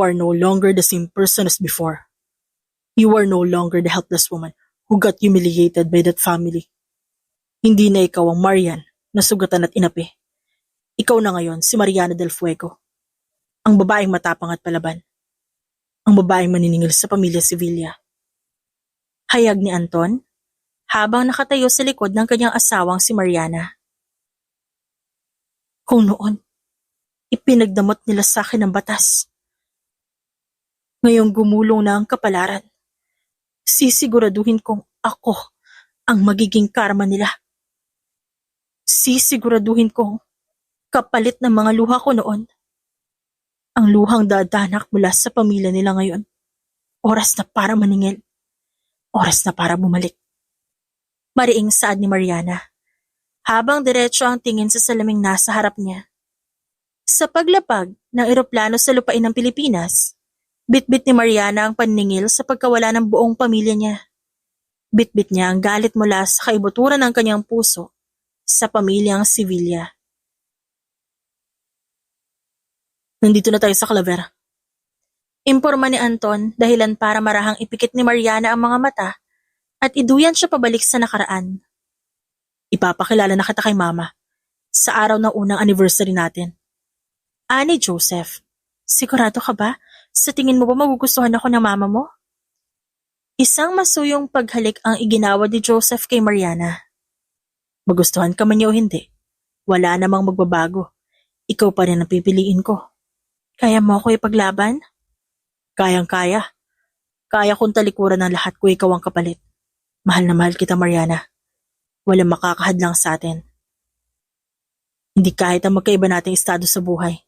are no longer the same person as before. You are no longer the helpless woman who got humiliated by that family. Hindi na ikaw ang Marian na sugatan at inapi. Ikaw na ngayon si Mariana del Fuego, ang babaeng matapang at palaban. Ang babaeng maniningil sa pamilya Sevilla. Hayag ni Anton habang nakatayo sa likod ng kanyang asawang si Mariana. Kung noon, ipinagdamot nila sa akin ang batas. Ngayong gumulong na ang kapalaran, sisiguraduhin kong ako ang magiging karma nila. Sisiguraduhin kong kapalit ng mga luha ko noon, ang luhang dadanak mula sa pamilya nila ngayon. Oras na para maningil. Oras na para bumalik. Mariing saad ni Mariana, habang diretso ang tingin sa salaming nasa harap niya. Sa paglapag ng eroplano sa lupain ng Pilipinas, bitbit ni Mariana ang paningil sa pagkawala ng buong pamilya niya. Bitbit niya ang galit mula sa kaibuturan ng kanyang puso sa pamilyang Sevilla. Nandito na tayo sa Claver. Imporma ni Anton dahilan para marahang ipikit ni Mariana ang mga mata at iduyan siya pabalik sa nakaraan. Ipapakilala na kita kay Mama sa araw ng unang anniversary natin. Ani Joseph, sigurado ka ba? Sa tingin mo ba magugustuhan ako ng mama mo? Isang masuyong paghalik ang iginawa ni Joseph kay Mariana. Magustuhan ka man niya o hindi, wala namang magbabago. Ikaw pa rin ang pipiliin ko. Kaya mo ako ipaglaban? Kayang-kaya. Kaya kong talikuran ng lahat ko, ikaw ang kapalit. Mahal na mahal kita, Mariana. Walang makakahadlang sa atin. Hindi kahit ang magkaiba nating estado sa buhay.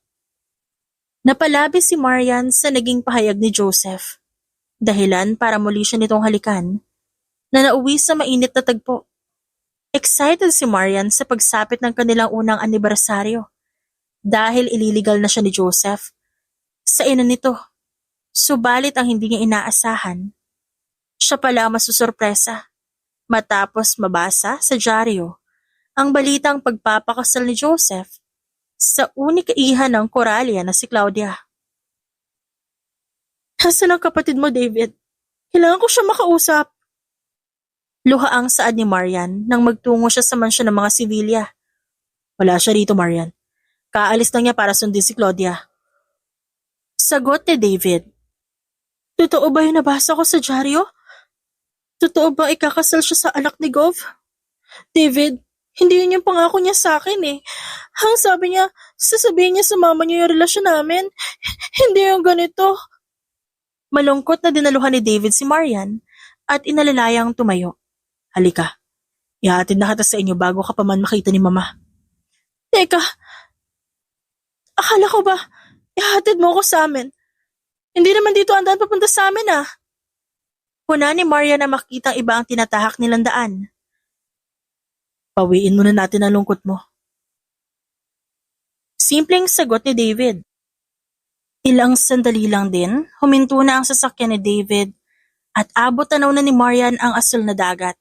Napalabi si Marian sa naging pahayag ni Joseph. Dahilan para muli siya nitong halikan na nauwi sa mainit na tagpo. Excited si Marian sa pagsapit ng kanilang unang anibersaryo dahil ililigal na siya ni Joseph sa ina nito. Subalit ang hindi niya inaasahan, siya pala masusurpresa matapos mabasa sa dyaryo ang balitang pagpapakasal ni Joseph sa unika iha ng Coralia na si Claudia. Nasaan ang kapatid mo, David? Kailangan ko siya makausap. Luhaang saad ni Marian nang magtungo siya sa mansyon ng mga Sevilla. Wala siya rito, Marian. Kaalis lang niya para sundin si Claudia. Sagot ni David. Totoo ba yung nabasa ko sa dyaryo? Totoo ba ikakasal siya sa anak ni Gov? David, hindi yun yung pangako niya sa akin eh. Ang sabi niya, sasabihin niya sa mama niya yung relasyon namin. Hindi yung ganito. Malungkot na dinaluhan ni David si Marian at inalalayang tumayo. Halika, ihatid na kita sa inyo bago ka pa man makita ni Mama. Teka, akala ko ba ihatid mo ako sa amin? Hindi naman dito ang daan papunta sa amin ah. Huna ni Marian na makita ang iba ang tinatahak nilang daan. Pawiin muna natin ang lungkot mo. Simpleng sagot ni David. Ilang sandali lang din, huminto na ang sasakyan ni David at abot tanaw na ni Marian ang asul na dagat.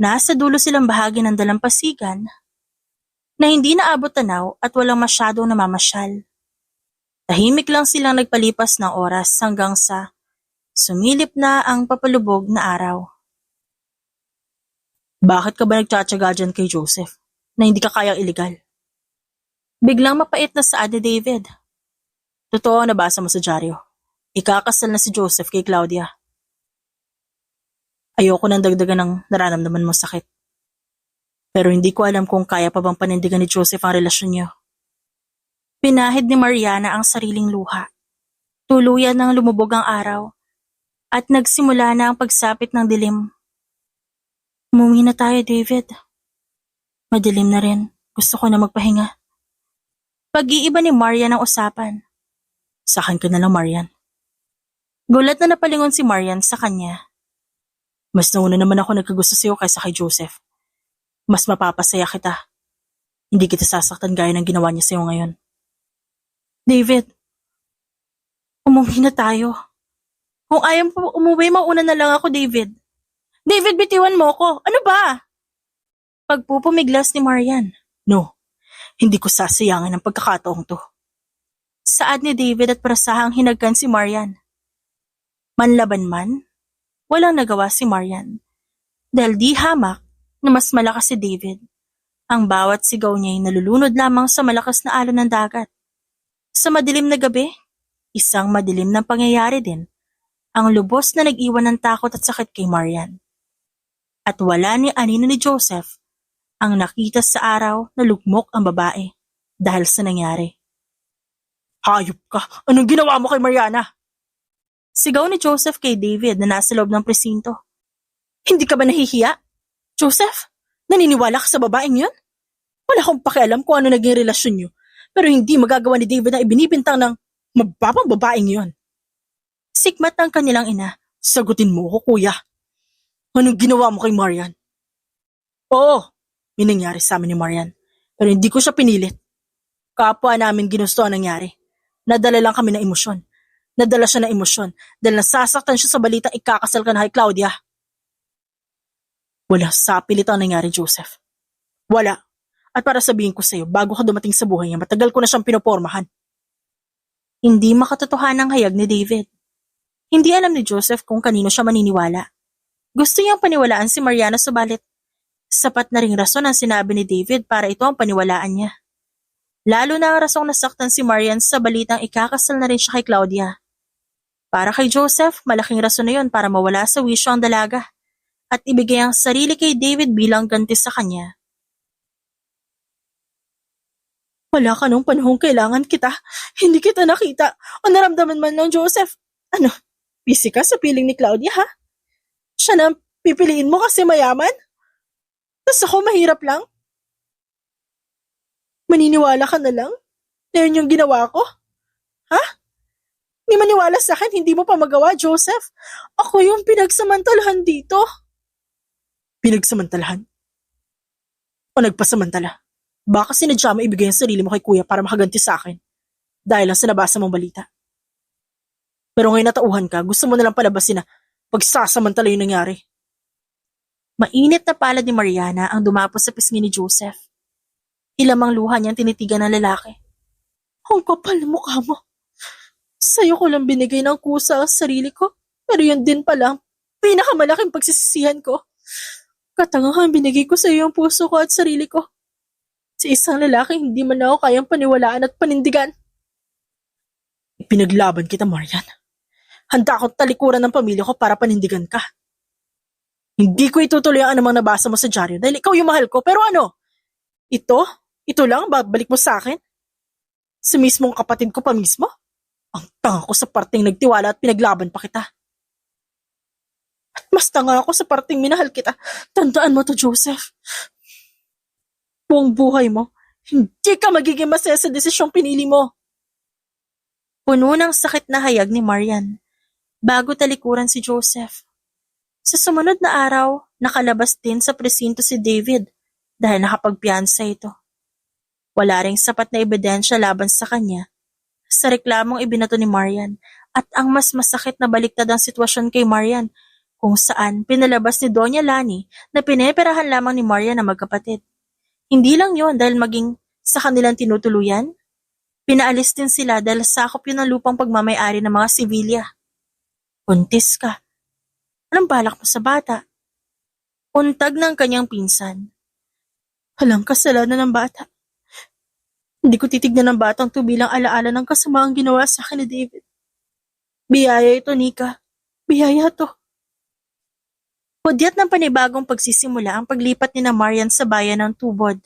Nasa dulo silang bahagi ng dalampasigan na hindi naabot tanaw at walang masyadong namamasyal. Tahimik lang silang nagpalipas ng oras hanggang sa sumilip na ang papalubog na araw. Bakit ka ba nagtsatsaga dyan kay Joseph na hindi ka kayang iligal? Biglang mapait na saad ni David. Totoo, nabasa mo sa dyaryo. Ikakasal na si Joseph kay Claudia. Ayoko nang dagdagan ng nararamdaman mo sakit. Pero hindi ko alam kung kaya pa bang panindigan ni Joseph ang relasyon niyo. Pinahid ni Mariana ang sariling luha. Tuluyan nang lumubog ang araw at nagsimula na ang pagsapit ng dilim. Umuwi na tayo, David. Madilim na rin. Gusto ko na magpahinga. Pag-iiba ni Marian ang usapan. Sa akin ka na lang, Marian. Gulat na napalingon si Marian sa kanya. Mas nauna naman ako nagkagusto sa'yo kaysa kay Joseph. Mas mapapasaya kita. Hindi kita sasaktan gaya ng ginawa niya sa'yo ngayon. David, umuwi na tayo. Kung ayaw mo umuwi, mauna na lang ako, David. David, bitiwan mo ko. Ano ba? Pagpupumiglas ni Marian. No, hindi ko sasayangin ang pagkakataong to. Saad ni David at parasahang hinagkan si Marian. Manlaban man, walang nagawa si Marian. Dahil di hamak na mas malakas si David. Ang bawat sigaw niya ay nalulunod lamang sa malakas na alon ng dagat. Sa madilim na gabi, isang madilim na pangyayari din, ang lubos na nag-iwan ng takot at sakit kay Marian. At wala ni anino ni Joseph ang nakita sa araw na lugmok ang babae dahil sa nangyari. Hayop ka! Anong ginawa mo kay Mariana? Sigaw ni Joseph kay David na nasa loob ng presinto. Hindi ka ba nahihiya? Joseph, naniniwala ka sa babaeng yun? Wala akong pakialam kung ano naging relasyon niyo, pero hindi magagawa ni David na ibinibintang ng mababang babaeng yun. Sikmat ng kanilang ina. Sagutin mo ko, kuya. Anong ginawa mo kay Marian? Oo, may nangyari sa amin ni Marian, pero hindi ko siya pinilit. Kapwa namin ginusto ang nangyari. Nadala lang kami ng emosyon. Nadala siya ng emosyon dahil nasasaktan siya sa balitang ikakasal ka na kay Claudia. Wala sa pilit ang nangyari, Joseph. Wala. At para sabihin ko sa'yo, bago ka dumating sa buhay niya, matagal ko na siyang pinopormahan. Hindi makatotohanan ang hayag ni David. Hindi alam ni Joseph kung kanino siya maniniwala. Gusto niyang paniwalaan si Mariana subalit sapat na ring rason ang sinabi ni David para ito ang paniwalaan niya. Lalo na ang rasong nasaktan si Marian sa balitang ikakasal na rin siya kay Claudia. Para kay Joseph, malaking rason na yun para mawala sa wisyo ang dalaga at ibigay ang sarili kay David bilang ganti sa kanya. Wala ka nung panahong kailangan kita. Hindi kita nakita o naramdaman man lang, Joseph. Ano, busy ka sa piling ni Claudia, ha? Siya na pipiliin mo kasi mayaman? Tapos ako mahirap lang? Maniniwala ka na lang? Na yun yung ginawa ko? Ha? Di maniwala sa akin, hindi mo pa magawa, Joseph. Ako yung pinagsamantalahan dito. Pinagsamantalahan? O nagpasamantala? Baka sinadya mo ibigay ang sarili mo kay kuya para makaganti sa akin dahil lang sa nabasa mong balita. Pero ngayon natauhan ka, gusto mo nalang palabasin na pagsasamantala yung nangyari. Mainit na palad ni Mariana ang dumapos sa pisngi ni Joseph. Ilamang luha niyang tinitigan ng lalaki. Ang kapal na mukha mo. Sa'yo ko lang binigay ng kusa ang sarili ko, pero yun din pala ang pinakamalaking pagsisisihan ko. Katangahan binigay ko sa'yo ang puso ko at sarili ko. Sa isang lalaki, hindi man ako kayang paniwalaan at panindigan. Ipinaglaban kita, Marian. Handa akong talikuran ng pamilya ko para panindigan ka. Hindi ko itutuloy ang anumang nabasa mo sa dyaryo dahil ikaw yung mahal ko. Pero ano? Ito lang babalik mo sa akin? Sa mismong kapatid ko pa mismo? Ang tanga ko sa parteng nagtiwala at pinaglaban pa kita. At mas tanga ako sa parteng minahal kita. Tandaan mo to, Joseph. Buong buhay mo, hindi ka magiging masaya sa desisyong pinili mo. Puno ng sakit na hayag ni Marian bago talikuran si Joseph. Sa sumunod na araw, nakalabas din sa presinto si David dahil nakapagpiyansa ito. Wala ring sapat na ebidensya laban sa kanya sa reklamong ibinato ni Marian at ang mas masakit na baliktad ang sitwasyon kay Marian kung saan pinalabas ni Doña Lani na pineperahan lamang ni Marian na magkapatid. Hindi lang yon dahil maging sa kanilang tinutuluyan, pinaalis din sila dahil sakop yun ng lupang pagmamayari ng mga sibilya. Buntis ka. Anong balak mo sa bata? Untag ng kanyang pinsan. Walang kasalanan ng bata. Hindi ko titignan ng batang to bilang alaala ng kasamaang ginawa sa akin ni David. Biyaya ito, Nika. Biyaya to. Hudyat ng panibagong pagsisimula ang paglipat ni na Marian sa bayan ng Tubod.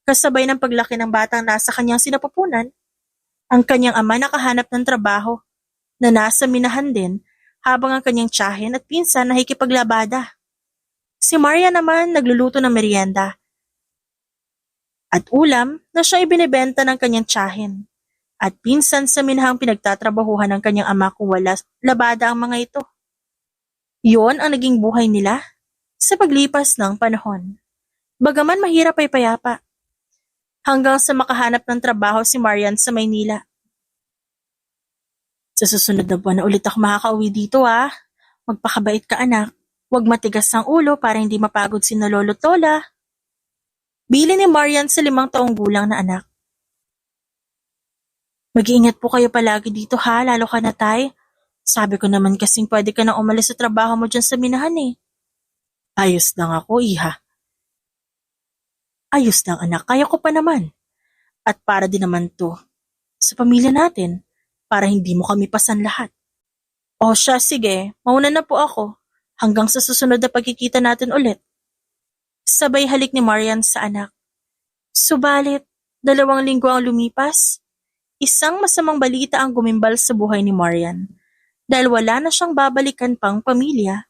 Kasabay ng paglaki ng batang nasa kanyang sinapupunan, ang kanyang ama nakahanap ng trabaho na nasa minahan din habang ang kanyang tiyahin at pinsan nakikipaglabada. Si Marian naman nagluluto ng merienda at ulam na siya ibinebenta ng kanyang tiyahin at pinsan sa minahang pinagtatrabahuhan ng kanyang ama kung wala labada ang mga ito. Yon ang naging buhay nila sa paglipas ng panahon. Bagaman mahirap ay payapa. Hanggang sa makahanap ng trabaho si Marian sa Maynila. Sa susunod na buwan na ulit ako makakauwi dito, ha. Magpakabait ka, anak. Huwag matigas ang ulo para hindi mapagod si lolo at lola. Bili ni Marian sa 5 taong gulang na anak. Mag-iingat po kayo palagi dito ha, lalo ka na tay. Sabi ko naman kasing pwede ka nang umalis sa trabaho mo dyan sa minahan eh. Ayos lang ako, iha. Ayos lang anak, kaya ko pa naman. At para din naman to sa pamilya natin, para hindi mo kami pasan lahat. O siya, sige, mauna na po ako. Hanggang sa susunod na pagkikita natin ulit. Sabay halik ni Marian sa anak. Subalit, 2 linggo ang lumipas. Isang masamang balita ang gumimbal sa buhay ni Marian. Dahil wala na siyang babalikan pang pamilya,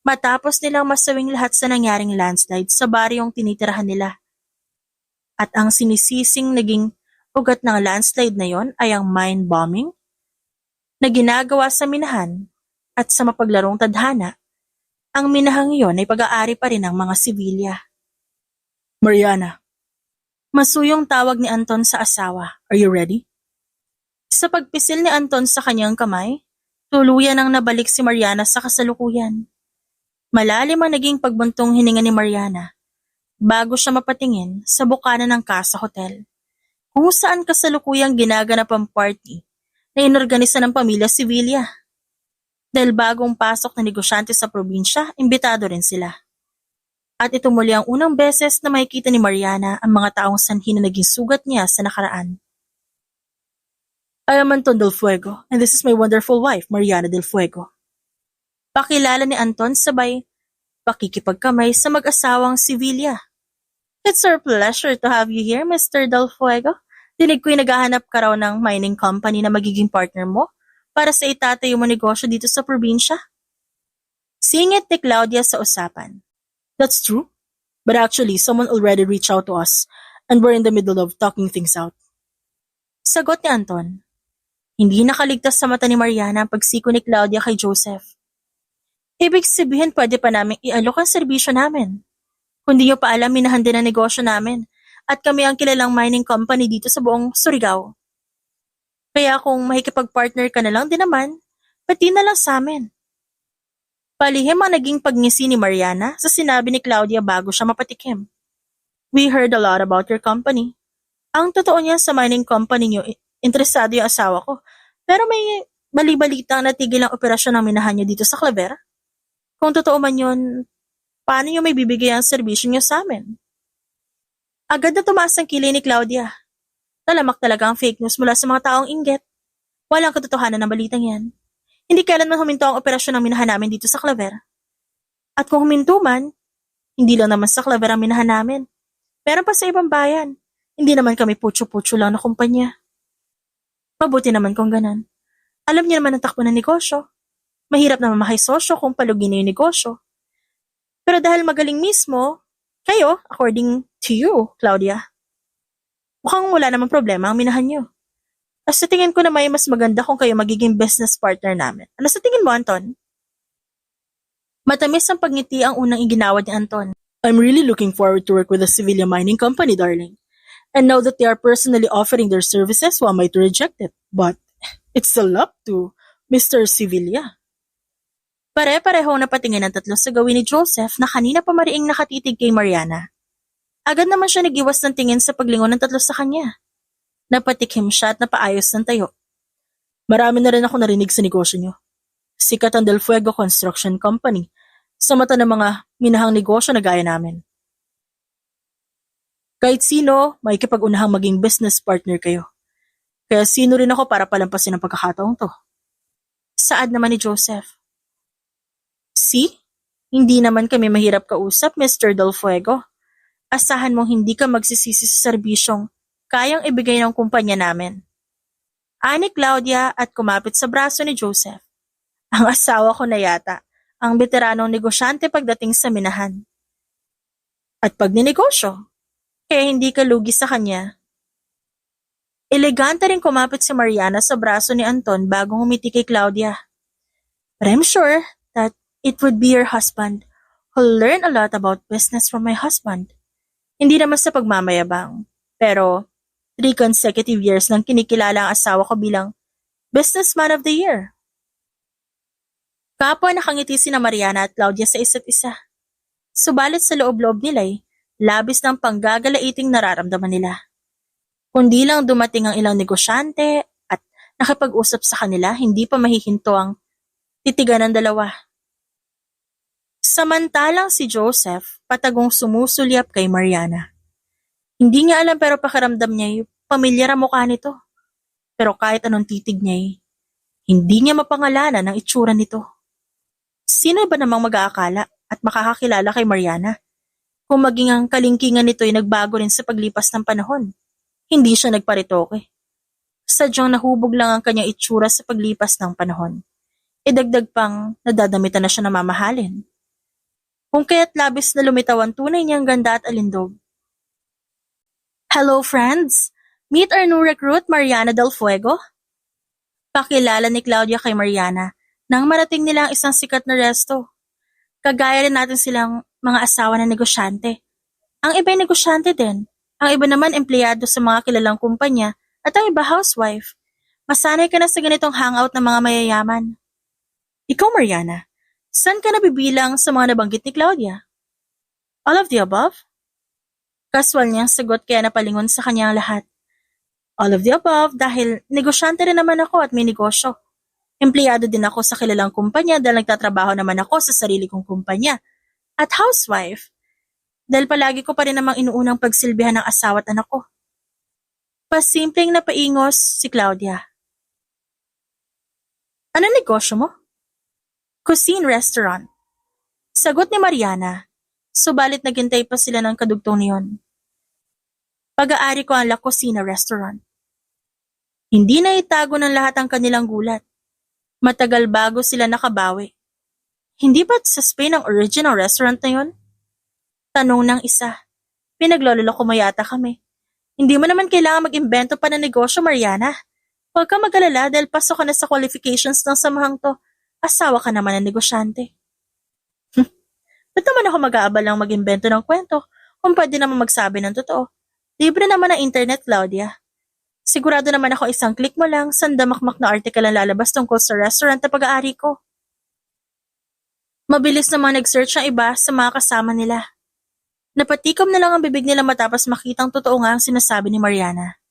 matapos nilang masawing lahat sa nangyaring landslide sa baryong tinitirahan nila. At ang sinisising naging ugat ng landslide na yon ay ang mine bombing na ginagawa sa minahan at sa mapaglarong tadhana. Ang minahang iyon ay pag-aari pa rin ng mga sibilya. Mariana. Masuyong tawag ni Anton sa asawa. Are you ready? Sa pagpisil ni Anton sa kanyang kamay, tuluyan ang nabalik si Mariana sa kasalukuyan. Malalim ang naging pagbuntong hininga ni Mariana bago siya mapatingin sa bukana ng Casa Hotel, kung saan kasalukuyang ginaganap ang party na inorganisa ng pamilya Sevilla. Dahil bagong pasok na negosyante sa probinsya, imbitado rin sila. At ito muli ang unang beses na makikita ni Mariana ang mga taong sanhi na naging sugat niya sa nakaraan. I am Anton Del Fuego, and this is my wonderful wife, Mariana Del Fuego. Pakilala ni Anton sabay pakikipagkamay sa mag-asawang Sevilla. It's our pleasure to have you here, Mr. Del Fuego. Dinig ko'y naghahanap ka raw ng mining company na magiging partner mo para sa itatayo mo negosyo dito sa probinsya. Singit ni Claudia sa usapan. That's true, but actually someone already reached out to us and we're in the middle of talking things out. Sagot ni Anton. Hindi nakaligtas sa mata ni Mariana ang pagsiko ni Claudia kay Joseph. Ibig sabihin pwede pa namin ialok ang serbisyo namin. Kung di nyo pa alam, minahan din ang negosyo namin at kami ang kilalang mining company dito sa buong Surigao. Kaya kung makikipag-partner ka na lang din naman, pati na lang sa amin. Palihim ang naging pagngisi ni Mariana sa sinabi ni Claudia bago siya mapatikim. We heard a lot about your company. Ang totoo niyan sa mining company niyo, interesado yung asawa ko. Pero may bali-balitang natigil ang operasyon ng minahan niyo dito sa Claver. Kung totoo man yun, paano niyo may bibigay ang serbisyo niyo sa amin? Agad na tumaas ang kilay ni Claudia. Talamak talaga ang fake news mula sa mga taong inggit. Walang katotohanan ng balitang yan. Hindi kailanman huminto ang operasyon ng minahan namin dito sa Claver. At kung huminto man, hindi lang naman sa Claver ang minahan namin. Meron pa sa ibang bayan. Hindi naman kami putyo-putyo lang na kumpanya. Mabuti naman kung ganan. Alam niya naman ang takbo ng negosyo. Mahirap naman makisosyo kung palugin na yung negosyo. Pero dahil magaling mismo, kayo, according to you, Claudia, mukhang wala namang problema ang minahan niyo. As sa tingin ko na may mas maganda kung kayo magiging business partner namin. Ano sa tingin mo, Anton? Matamis ang pagngiti ang unang iginawad ni Anton. I'm really looking forward to work with the Sevilla Mining Company, darling. And now that they are personally offering their services, who am I to reject it? But it's still up to Mr. Sevilla. Pare-pareho napatingin ang tatlo sa gawin ni Joseph na kanina pa mariing nakatitig kay Mariana. Agad naman siya nag-iwas ng tingin sa paglingon ng tatlo sa kanya. Napatikim siya at napaayos ng tayo. Marami na rin ako narinig sa negosyo niyo. Sikat ang Del Fuego Construction Company sa mata ng mga minahang negosyo na gaya namin. Kahit sino, may kipag-unahang maging business partner kayo. Kaya sino rin ako para palampasin ang pagkakataong to. Saad naman ni Joseph. See? Hindi naman kami mahirap kausap, Mr. Del Fuego. Asahan mong hindi ka magsisisi sa serbisyong kayang ibigay ng kumpanya namin. Ani Claudia at kumapit sa braso ni Joseph. Ang asawa ko na yata, ang veteranong negosyante pagdating sa minahan. At pag ninegosyo, kaya hindi ka lugi sa kanya. Elegante rin kumapit si Mariana sa braso ni Anton bago humiti kay Claudia. But I'm sure that it would be your husband who'll learn a lot about business from my husband. Hindi naman sa pagmamayabang, pero 3 consecutive years nang kinikilala ang asawa ko bilang Businessman of the Year. Kapwa nakangiti sina Mariana at Claudia sa isa't isa. Subalit sa loob-loob nila'y labis ng panggagalaiting nararamdaman nila. Kundi lang dumating ang ilang negosyante nakipag-usap sa kanila, hindi pa mahihinto ang titigan ng dalawa. Samantalang si Joseph, patagong sumusulyap kay Mariana. Hindi niya alam pero pakiramdam niya pamilyar ang mukha nito. Pero kahit anong titig niya hindi niya mapangalanan ang itsura nito. Sino ba namang mag-aakala at makakakilala kay Mariana? Kung maging ang kalingkingan nito ay nagbago rin sa paglipas ng panahon. Hindi siya nagparitoke. Sadyang nahubog lang ang kanyang itsura sa paglipas ng panahon. Idagdag pang nadadamitan na siya na mamahalin. Kung kaya't labis na lumitaw ang tunay niyang ganda at alindog. Hello friends! Meet our new recruit, Mariana Del Fuego. Pakilala ni Claudia kay Mariana nang marating nila ang isang sikat na resto. Kagaya rin natin silang mga asawa na negosyante. Ang iba ay negosyante din. Ang iba naman empleyado sa mga kilalang kumpanya at ang iba housewife. Masanay ka na sa ganitong hangout ng mga mayayaman. Ikaw, Mariana, saan ka nabibilang sa mga nabanggit ni Claudia? All of the above? Kaswal niyang sagot kaya napalingon sa kanya ang lahat. All of the above dahil negosyante rin naman ako at may negosyo. Empleyado din ako sa kilalang kumpanya dahil nagtatrabaho naman ako sa sarili kong kumpanya. At housewife dahil palagi ko pa rin namang inuunang pagsilbihan ng asawa at anak ko. Pasimpleng napaingos si Claudia. Ano negosyo mo? Cuisine restaurant. Sagot ni Mariana, subalit naghintay pa sila ng kadugtong niyon. Pag-aari ko ang La Cocina Restaurant. Hindi na itago ng lahat ang kanilang gulat. Matagal bago sila nakabawi. Hindi ba't sa Spain ang original restaurant na yon? Tanong ng isa. Pinagloloko mo yata kami. Hindi mo naman kailangan mag-imbento pa ng negosyo, Mariana. Huwag ka mag-alala dahil pasok ka na sa qualifications ng samahang to. Asawa ka naman ng negosyante. Ba't naman ako mag-aabalang mag-imbento ng kwento kung pwede naman magsabi ng totoo? Libre naman ang internet, Claudia. Sigurado naman ako isang click mo lang, sandamakmak na article ang lalabas tungkol sa restaurant na pag-aari ko. Mabilis naman nag-search ang iba sa mga kasama nila. Napatikom na lang ang bibig nila matapos makitang totoo nga ang sinasabi ni Mariana.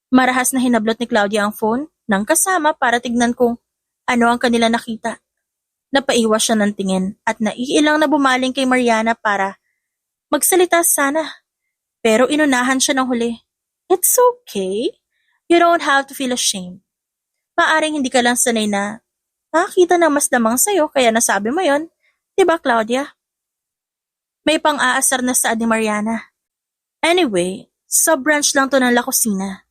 Marahas na hinablot ni Claudia ang phone ng kasama para tignan kung ano ang kanila nakita. Napaiwas siya ng tingin at naiilang na bumaling kay Mariana para magsalita sana. Pero inunahan siya ng huli. It's okay. You don't have to feel ashamed. Maaring hindi ka lang sanay na nakakita ng mas damang sa'yo kaya nasabi mo yon. Diba, Claudia? May pang-aasar na saad ni Mariana. Anyway, sub-branch lang to ng La Cocina.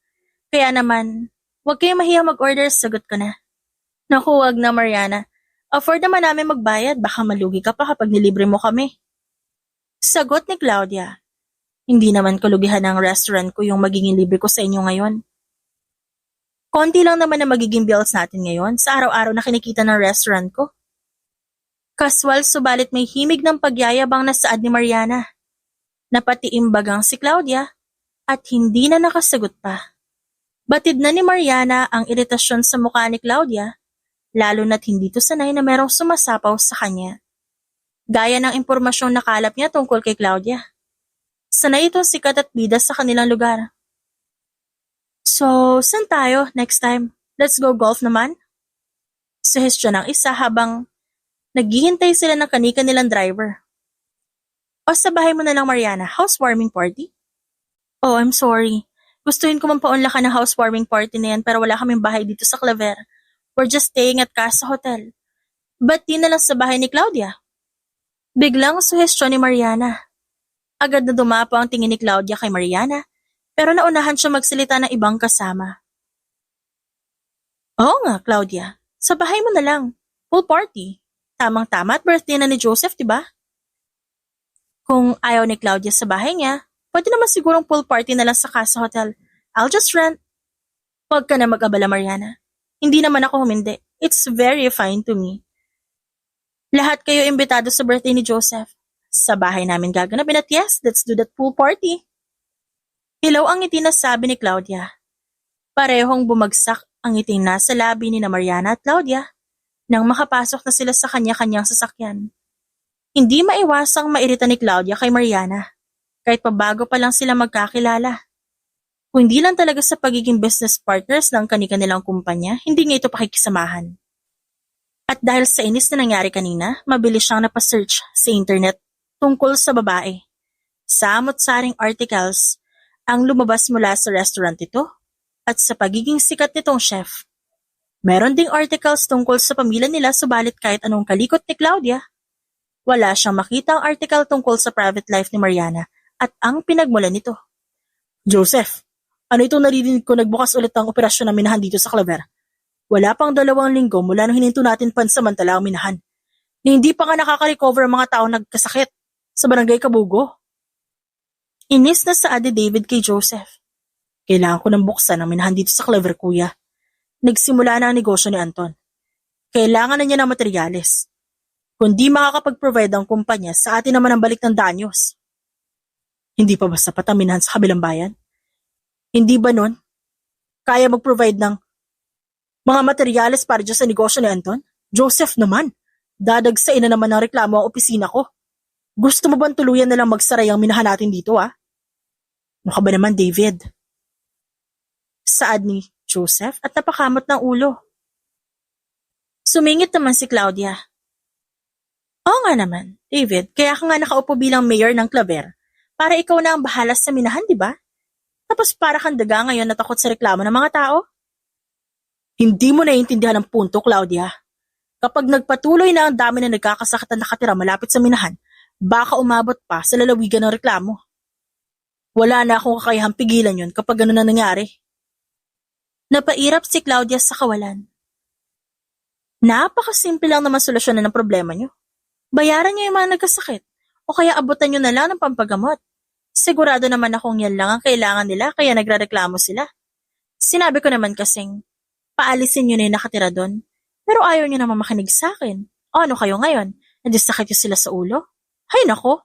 Kaya naman, huwag kayong mahiyang mag-order, sagot ko na. Naku, wag na Mariana. Afford naman namin magbayad, baka malugi ka pa kapag nilibre mo kami. Sagot ni Claudia. Hindi naman kalugihan ng restaurant ko yung magiging libre ko sa inyo ngayon. Konti lang naman na magiging bills natin ngayon sa araw-araw na kinikita ng restaurant ko. Kaswal subalit may himig ng pagyayabang na saad ni Mariana. Napatiimbagang si Claudia at hindi na nakasagot pa. Batid na ni Mariana ang iritasyon sa mukha ni Claudia, lalo na't hindi to sanay na merong sumasapaw sa kanya. Gaya ng impormasyong nakalap niya tungkol kay Claudia. Sanay itong sikat at bida sa kanilang lugar. So, saan tayo next time? Let's go golf naman? Suhestyon ng isa habang naghihintay sila ng kanika nilang driver. O sa bahay mo na lang, Mariana, housewarming party? Oh, I'm sorry. Gustuhin ko mapaunlakan ng housewarming party na yan pero wala kaming bahay dito sa Claver. We're just staying at Casa Hotel. Ba't di na lang sa bahay ni Claudia? Biglang suhestyon ni Mariana. Agad na dumapo ang tingin ni Claudia kay Mariana pero naunahan siya magsalita ng ibang kasama. Oo nga, Claudia. Sa bahay mo na lang. Pool party. Tamang-tama at birthday na ni Joseph, diba? Kung ayaw ni Claudia sa bahay niya, pwede naman sigurong pool party na lang sa Casa Hotel. I'll just rent. Huwag ka na mag-abala, Mariana. Hindi naman ako humindi. It's very fine to me. Lahat kayo imbitado sa birthday ni Joseph. Sa bahay namin gaganapin at yes, let's do that pool party. Hilaw ang ngiti na sabi ni Claudia. Parehong bumagsak ang ngiting nasa labi ni na Mariana at Claudia nang makapasok na sila sa kanya-kanyang sasakyan. Hindi maiwasang mairita ni Claudia kay Mariana, kahit pabago pa lang sila magkakilala. Kung hindi lang talaga sa pagiging business partners ng kani-kanilang kumpanya, hindi nga ito pakikisamahan. At dahil sa inis na nangyari kanina, mabilis siyang napasearch sa internet tungkol sa babae. Samot-saring articles ang lumabas mula sa restaurant ito at sa pagiging sikat nitong chef. Meron ding articles tungkol sa pamilya nila subalit kahit anong kalikot ni Claudia, wala siyang makitang article tungkol sa private life ni Mariana at ang pinagmulan nito. Joseph, ano itong naririnig ko nagbukas ulit ang operasyon na minahan dito sa Claver? Wala pang 2 linggo mula nung hininto natin pansamantala ang minahan. Na hindi pa nga nakaka-recover ang mga tao nagkasakit sa barangay Kabugo. Inis na saad ni David kay Joseph. Kailangan ko nang buksan ang minahan dito sa Claver, kuya. Nagsimula na ang negosyo ni Anton. Kailangan na niya ng materyales. Kung di makakapag-provide ang kumpanya, sa atin naman ang balik ng danyos. Hindi pa ba sapat ang minahan sa kabilang bayan? Hindi ba nun kaya mag-provide ng mga materyales para dyan sa negosyo ni Anton? Joseph naman, dadagsain na naman ng reklamo ang opisina ko. Gusto mo bang tuluyan na lang magsaray ang minahan natin dito, ah? Ano ka ba naman, David? Saad ni Joseph at napakamot ng ulo. Sumingit naman si Claudia. Oo nga naman, David, kaya ka nga nakaupo bilang mayor ng Claver para ikaw na ang bahala sa minahan, di ba? Tapos para kang daga ngayon natakot sa reklamo ng mga tao? Hindi mo naiintindihan ang punto, Claudia. Kapag nagpatuloy na ang dami na nagkakasakit na nakatira malapit sa minahan, baka umabot pa sa lalawigan ng reklamo. Wala na akong kakayahang pigilan yun kapag gano'n na nangyari. Napairap si Claudia sa kawalan. Napakasimple lang naman solusyonan ng problema nyo. Bayaran nyo yung mga nagkasakit o kaya abutan nyo na lang ng pampagamot. Sigurado naman akong yan lang ang kailangan nila kaya nagrereklamo sila. Sinabi ko naman kasing, paalisin nyo na yung nakatira doon. Pero ayaw nyo naman makinig sa akin. O ano kayo ngayon? Nadisakit nyo sila sa ulo? Hay nako!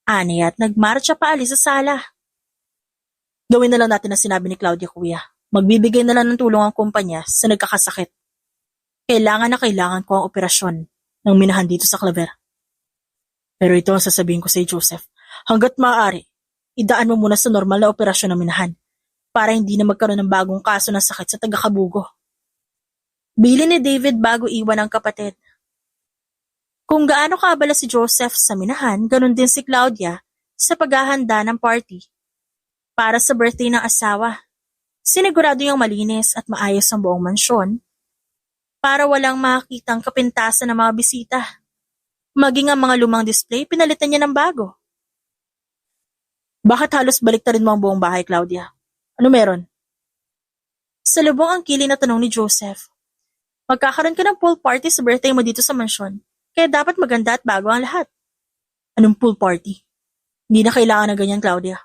Ani at nagmarcha pa alis sa sala. Gawin na lang natin ang sinabi ni Claudia, kuya. Magbibigay na lang ng tulong ang kumpanya sa nagkakasakit. Kailangan na kailangan ko ang operasyon ng minahan dito sa Claver. Pero ito ang sasabihin ko sa Joseph. Hanggat maaari, idaan mo muna sa normal na operasyon ng minahan para hindi na magkaroon ng bagong kaso ng sakit sa taga-Kabugo. Bili ni David bago iwan ang kapatid. Kung gaano kaabala si Joseph sa minahan, ganun din si Claudia sa paghahanda ng party para sa birthday ng asawa. Sinigurado yung malinis at maayos ang buong mansyon para walang makitang kapintasan ng mga bisita. Maging ang mga lumang display, pinalitan niya ng bago. Bakit halos baliktarin mo ang buong bahay, Claudia? Ano meron? Sa lubong ang kili na tanong ni Joseph. Magkakaroon ka ng pool party sa birthday mo dito sa mansyon, kaya dapat maganda at bago ang lahat. Anong pool party? Hindi na kailangan ng ganyan, Claudia.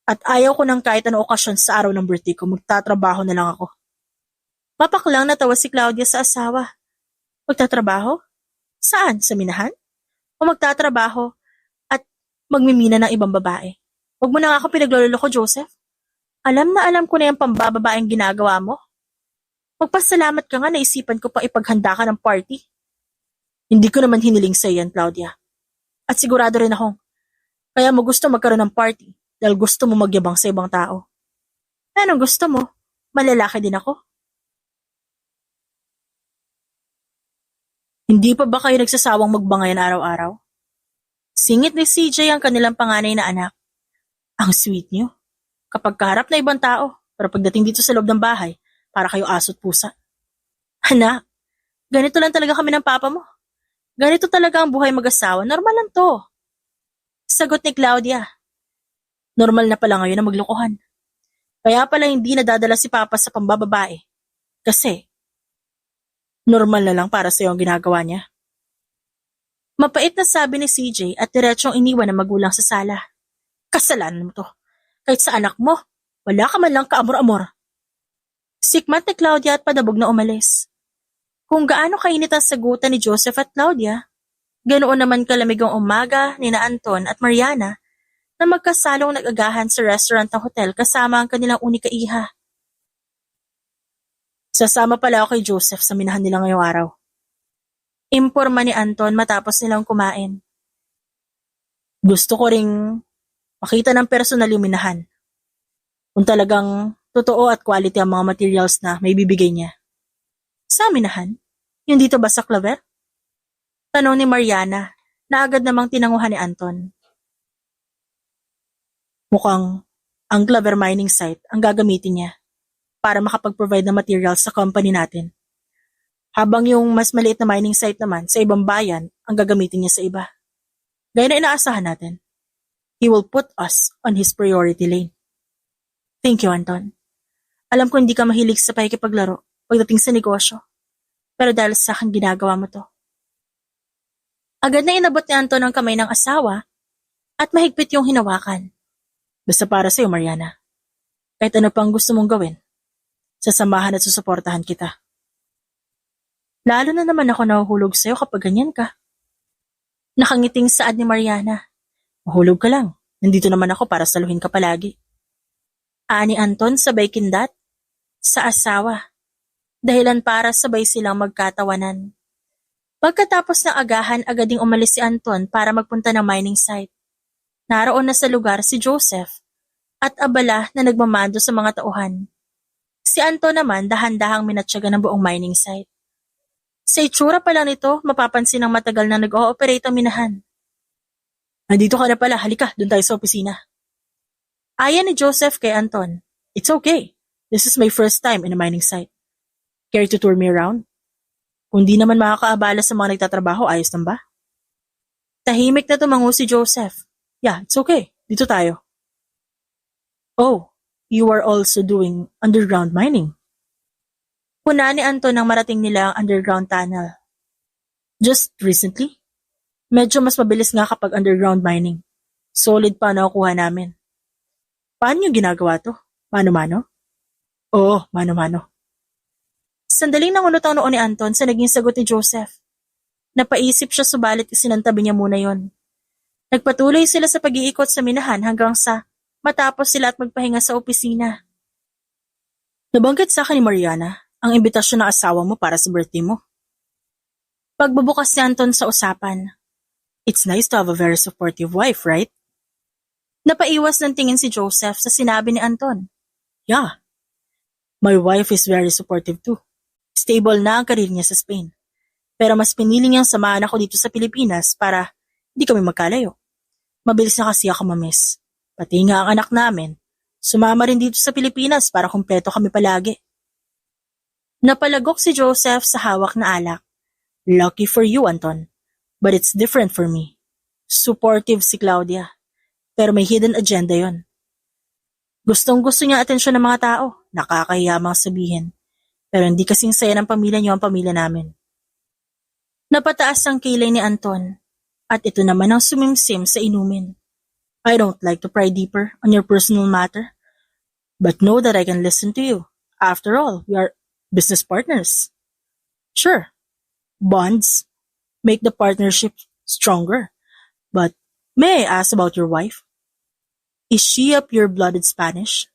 At ayaw ko ng kahit anong okasyon sa araw ng birthday ko, magtatrabaho na lang ako. Mapaklang natawa si Claudia sa asawa. Magtatrabaho? Saan? Sa minahan? O magtatrabaho at magmimina ng ibang babae? Huwag mo na nga ako pinagloloko, Joseph. Alam na alam ko na yung pambababaeng ginagawa mo. Magpasalamat ka nga na isipan ko pang ipaghanda ka ng party. Hindi ko naman hiniling sa iyan, Claudia. At sigurado rin akong kaya mo gusto magkaroon ng party dahil gusto mo magyabang sa ibang tao. Anong gusto mo? Malalaki din ako. Hindi pa ba kayo nagsasawang magbangayan araw-araw? Singit ni CJ ang kanilang panganay na anak. Ang sweet niyo. Kapag kaharap na ibang tao, pero pagdating dito sa loob ng bahay, para kayo aso't pusa. Anak, ganito lang talaga kami ng papa mo. Ganito talaga ang buhay mag-asawa, normal lang to. Sagot ni Claudia. Normal na pala ngayon na maglokohan. Kaya pala hindi nadadala si papa sa pambababae. Kasi, normal na lang para sa'yo ang ginagawa niya. Mapait na sabi ni CJ at diretsong iniwan ng magulang sa sala. Kasalanan mo to. Kahit sa anak mo, wala ka man lang kaamor-amor. Sikmat ni Claudia at padabog na umalis. Kung gaano kainit ang sagutan ni Joseph at Claudia, ganoon naman kalamig ang umaga ni na Anton at Mariana na magkasalong nag-agahan sa restaurant ng hotel kasama ang kanilang unika iha. Sasama pala ako kay Joseph sa minahan nila ngayong araw. Imporma ni Anton matapos nilang kumain. Gusto ko ring makita ng personal yung minahan. Kung talagang totoo at quality ang mga materials na may bibigay niya. Sa aminahan? Yung dito ba sa Claver? Tanong ni Mariana na agad namang tinanguhan ni Anton. Mukhang ang Claver mining site ang gagamitin niya para makapag-provide ng materials sa company natin. Habang yung mas maliit na mining site naman sa ibang bayan ang gagamitin niya sa iba. Gaya na inaasahan natin. He will put us on his priority lane. Thank you, Anton. Alam ko hindi ka mahilig sa pakikipaglaro pagdating sa negosyo. Pero dahil sa akin ginagawa mo to. Agad na inabot ni Anton ang kamay ng asawa at mahigpit yung hinawakan. Basta para sa'yo, Mariana. Kahit ano pang gusto mong gawin, sasamahan at susuportahan kita. Lalo na naman ako nahuhulog sa'yo kapag ganyan ka. Nakangiting saad ni Mariana. Mahulog ka lang. Nandito naman ako para saluhin ka palagi. Ani Anton sabay kindat sa asawa. Dahilan para sabay silang magkatawanan. Pagkatapos ng agahan, agad ding umalis si Anton para magpunta ng mining site. Naroon na sa lugar si Joseph at abala na nagmamando sa mga tauhan. Si Anton naman dahan-dahang minatsyaga ng buong mining site. Sa itsura pa lang nito, mapapansin ng matagal na nag-ooperate ang minahan. Nandito ka na pala, halika, doon tayo sa opisina. Ayan ni Joseph kay Anton. It's okay. This is my first time in a mining site. Care to tour me around? Kung di naman makakaabala sa mga nagtatrabaho, ayos lang ba? Tahimik na tumango si Joseph. Yeah, it's okay. Dito tayo. Oh, you are also doing underground mining. Puna ni Anton nang marating nila ang underground tunnel. Just recently? Medyo mas mabilis nga kapag underground mining. Solid pa nakukuha namin. Paano yung ginagawa to? Mano-mano? Oo, mano-mano. Sandaling nangunot ang noo ni Anton sa naging sagot ni Joseph. Napaisip siya subalit isinantabi niya muna yon. Nagpatuloy sila sa pag-iikot sa minahan hanggang sa matapos sila at magpahinga sa opisina. Nabanggit sa akin ni Mariana ang imbitasyon ng asawa mo para sa birthday mo. Pagbubukas si Anton sa usapan. It's nice to have a very supportive wife, right? Napaiwas ng tingin si Joseph sa sinabi ni Anton. Yeah. My wife is very supportive too. Stable na ang karir niya sa Spain. Pero mas pinili niyang samahan ako dito sa Pilipinas para hindi kami magkalayo. Mabilis na kasi ako mamiss. Pati nga ang anak namin. Sumama rin dito sa Pilipinas para kumpleto kami palagi. Napalagok si Joseph sa hawak na alak. Lucky for you, Anton. But it's different for me. Supportive si Claudia. Pero may hidden agenda yon. Gustong-gusto niya atensyon ng mga tao. Nakakahiya mang sabihin. Pero hindi kasing saya ng pamilya niyo ang pamilya namin. Napataas ang kilay ni Anton. At ito naman ang sumimsim sa inumin. I don't like to pry deeper on your personal matter. But know that I can listen to you. After all, we are business partners. Sure, bonds make the partnership stronger. But may I ask about your wife? Is she a pure-blooded Spanish?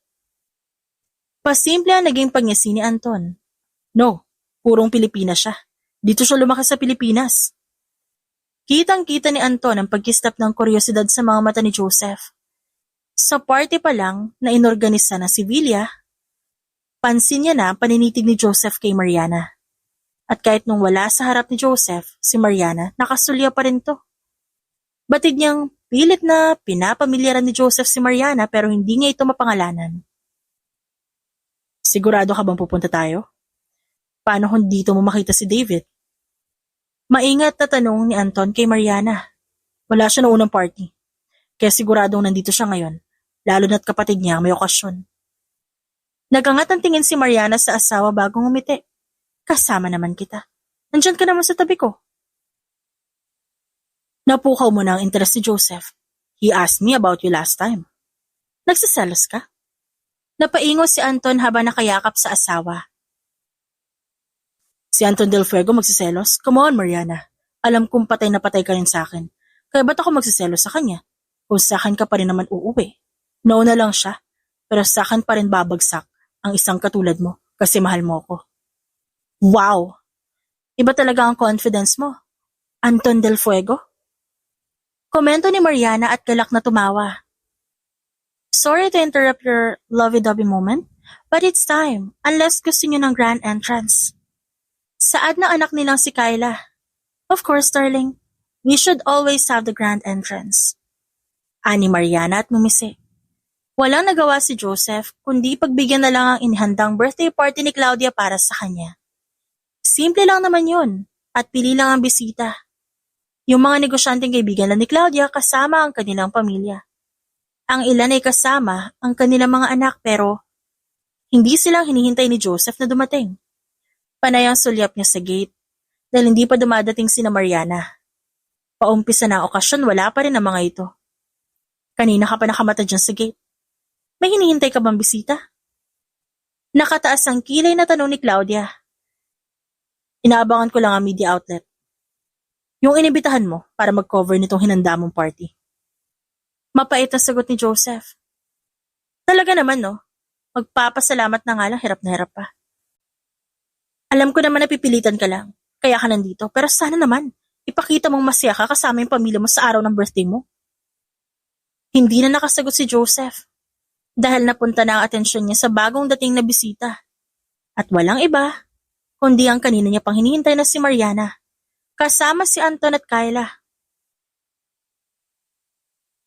Pasimple ang naging pagngisi ni Anton. No, purong Pilipina siya. Dito siya lumaki sa Pilipinas. Kitang-kita ni Anton ang pagkislap ng kuryosidad sa mga mata ni Joseph. Sa party pa lang na inorganisa ng Sevilla, pansin niya na ang paninitig ni Joseph kay Mariana. At kahit nung wala sa harap ni Joseph, si Mariana, nakasulya pa rin to. Batid niyang pilit na pinapamilyaran ni Joseph si Mariana pero hindi niya ito mapangalanan. Sigurado ka bang pupunta tayo? Paano kung dito mo makita si David? Maingat na tanong ni Anton kay Mariana. Wala siya noong unang party. Kaya siguradong nandito siya ngayon, lalo na't kapatid niya may okasyon. Nagangat ang tingin si Mariana sa asawa bagong umiti. Kasama naman kita. Nandyan ka naman sa tabi ko. Napukaw mo na ang interes ni Joseph. He asked me about you last time. Nagsiselos ka? Napaingo si Anton habang nakayakap sa asawa. Si Anton Del Fuego magsiselos? Come on, Mariana. Alam kong patay na patay ka rin sa akin. Kaya ba't ako magsiselos sa kanya? Kung sa akin ka pa rin naman uuwi. Nauna lang siya, pero sa akin pa rin babagsak ang isang katulad mo kasi mahal mo ako. Wow! Iba talaga ang confidence mo. Anton Del Fuego? Komento ni Mariana at galak na tumawa. Sorry to interrupt your lovey-dovey moment, but it's time, unless gusto niyo ng grand entrance. Saad ng anak nilang si Kyla. Of course, darling. We should always have the grand entrance. Ani Mariana at Mumise. Walang nagawa si Joseph, kundi pagbigyan na lang ang inihandang birthday party ni Claudia para sa kanya. Simple lang naman yun, at pili lang ang bisita. Yung mga negosyanteng kaibigan lang ni Claudia kasama ang kanilang pamilya. Ang ilan ay kasama ang kanilang mga anak pero hindi silang hinihintay ni Joseph na dumating. Panay ang sulyap niya sa gate dahil hindi pa dumadating sina Mariana. Paumpisa na ang okasyon, wala pa rin ang mga ito. Kanina ka pa nakamata dyan sa gate. May hinihintay ka bang bisita? Nakataas ang kilay na tanong ni Claudia. Inaabangan ko lang ang media outlet. Yung inibitahan mo para mag-cover nitong hinanda mong party. Mapait na sagot ni Joseph. Talaga naman no, magpapasalamat na nga lang, hirap na hirap pa. Alam ko naman na pipilitan ka lang, kaya ka nandito, pero sana naman, ipakita mong masaya ka kasama yung pamilya mo sa araw ng birthday mo. Hindi na nakasagot si Joseph. Dahil napunta na ang atensyon niya sa bagong dating na bisita. At walang iba, kundi ang kanina niya pang hinihintay na si Mariana, kasama si Anton at Kyla.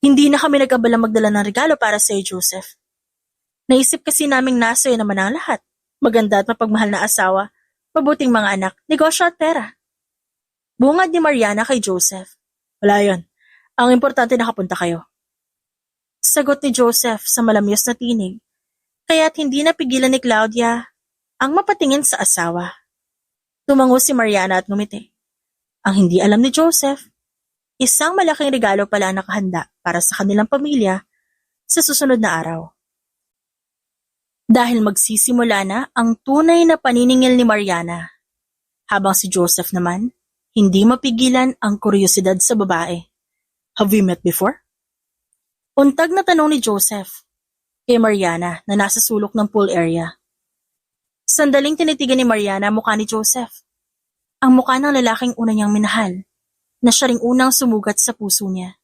Hindi na kami nag-abala magdala ng regalo para sa iyo, Joseph. Naisip kasi naming nasa iyo naman ang lahat. Maganda at mapagmahal na asawa, mabuting mga anak, negosyo at pera. Bungad ni Mariana kay Joseph. Wala yon. Ang importante nakapunta kayo. Sagot ni Joseph sa malamyas na tinig, kaya't hindi napigilan ni Claudia ang mapatingin sa asawa. Tumango si Mariana at ngumiti. Ang hindi alam ni Joseph, isang malaking regalo pala ang nakahanda para sa kanilang pamilya sa susunod na araw. Dahil magsisimula na ang tunay na paniningil ni Mariana, habang si Joseph naman, hindi mapigilan ang kuryosidad sa babae. Have we met before? Untag na tanong ni Joseph kay Mariana na nasa sulok ng pool area. Sandaling tinitigan ni Mariana ang mukha ni Joseph. Ang mukha ng lalaking una niyang minahal, na siya ring unang sumugat sa puso niya.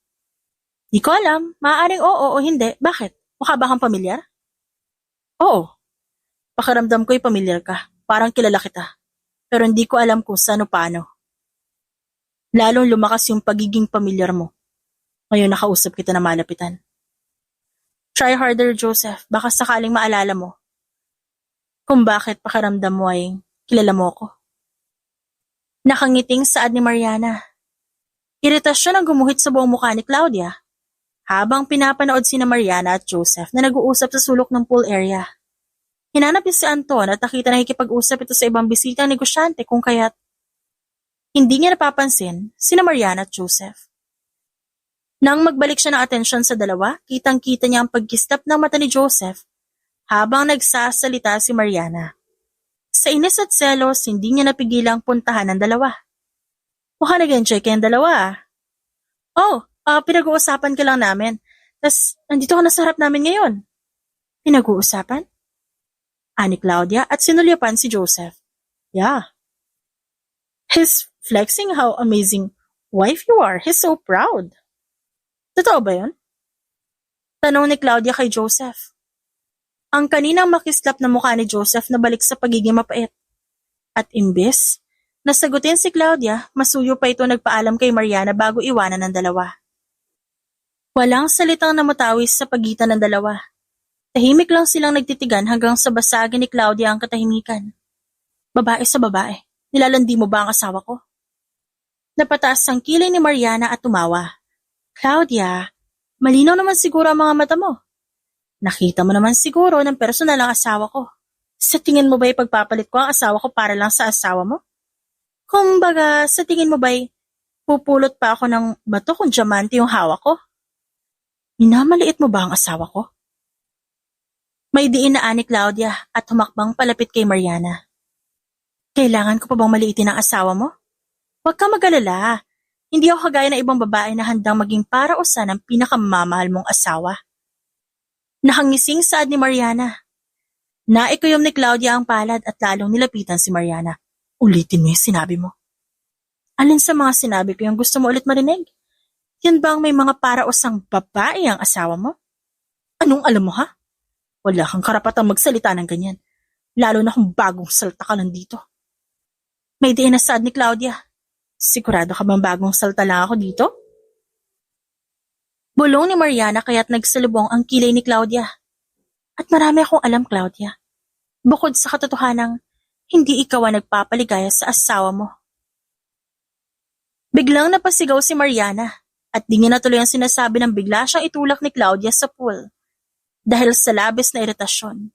Di ko alam, maaaring oo o hindi. Bakit? Mukha ba kang pamilyar? Oo. Pakiramdam ko'y pamilyar ka. Parang kilala kita. Pero hindi ko alam kung saan o paano. Lalong lumakas yung pagiging pamilyar mo. Ngayon nakausap kita na malapitan. Try harder, Joseph. Baka sakaling maalala mo. Kung bakit pakiramdam mo ay kilala mo ako. Nakangiting saad ni Mariana. Iritasyon ang gumuhit sa buong mukha ni Claudia habang pinapanood sina Mariana at Joseph na nag-uusap sa sulok ng pool area. Hinanap niya si Anton at nakita na nakikipag-usap ito sa ibang bisitang negosyante kung kaya't hindi niya napapansin sina Mariana at Joseph. Nang magbalik siya ng atensyon sa dalawa, kitang-kita niya ang pagkistap ng mata ni Joseph habang nagsasalita si Mariana. Sa inis at selos, hindi niya napigilang puntahan ang dalawa. Mukha nag-enjoy kayong dalawa. Pinag-uusapan ka lang namin. Tas, nandito ka na sa harap namin ngayon. Pinag-uusapan? Ani Claudia at sinulyapan si Joseph. Yeah. He's flexing how amazing wife you are. He's so proud. Totoo ba yun? Tanong ni Claudia kay Joseph. Ang kaninang makislap na mukha ni Joseph na balik sa pagiging mapait. At imbes, nasagutin si Claudia, masuyo pa ito nagpaalam kay Mariana bago iwanan ng dalawa. Walang salitang namutawis sa pagitan ng dalawa. Tahimik lang silang nagtitigan hanggang sa basagin ni Claudia ang katahimikan. Babae sa babae, nilalandi mo ba ang asawa ko? Napataas ang kilay ni Mariana at tumawa. Claudia, malinaw naman siguro ang mga mata mo. Nakita mo naman siguro ng personal ang asawa ko. Sa tingin mo ba'y pagpapalit ko ang asawa ko para lang sa asawa mo? Kumbaga, sa tingin mo ba'y pupulot pa ako ng bato kung diamante yung hawak ko? Minamaliit mo ba ang asawa ko? May diin na ani Claudia at humakbang palapit kay Mariana. Kailangan ko pa bang maliitin ang asawa mo? Huwag ka mag-alala. Hindi ako kagaya ng ibang babae na handang maging parausan ng pinakamamahal mong asawa. Nakangising saad ni Mariana. Naikuyom ni Claudia ang palad at lalong nilapitan si Mariana. Ulitin mo yung sinabi mo. Alin sa mga sinabi ko yung gusto mo ulit marinig? Yun bang may mga paraosang babae ang asawa mo? Anong alam mo, ha? Wala kang karapatang magsalita ng ganyan, lalo na kung bagong salta ka lang dito. May diin na sad ni Claudia. Sigurado ka bang bagong salta lang ako dito? Bulong ni Mariana kaya't nagsalubong ang kilay ni Claudia. At marami akong alam, Claudia. Bukod sa katotohanang, hindi ikaw ang nagpapaligaya sa asawa mo. Biglang napasigaw si Mariana at di niya natuloy ang sinasabi ng bigla siyang itulak ni Claudia sa pool. Dahil sa labis na iritasyon,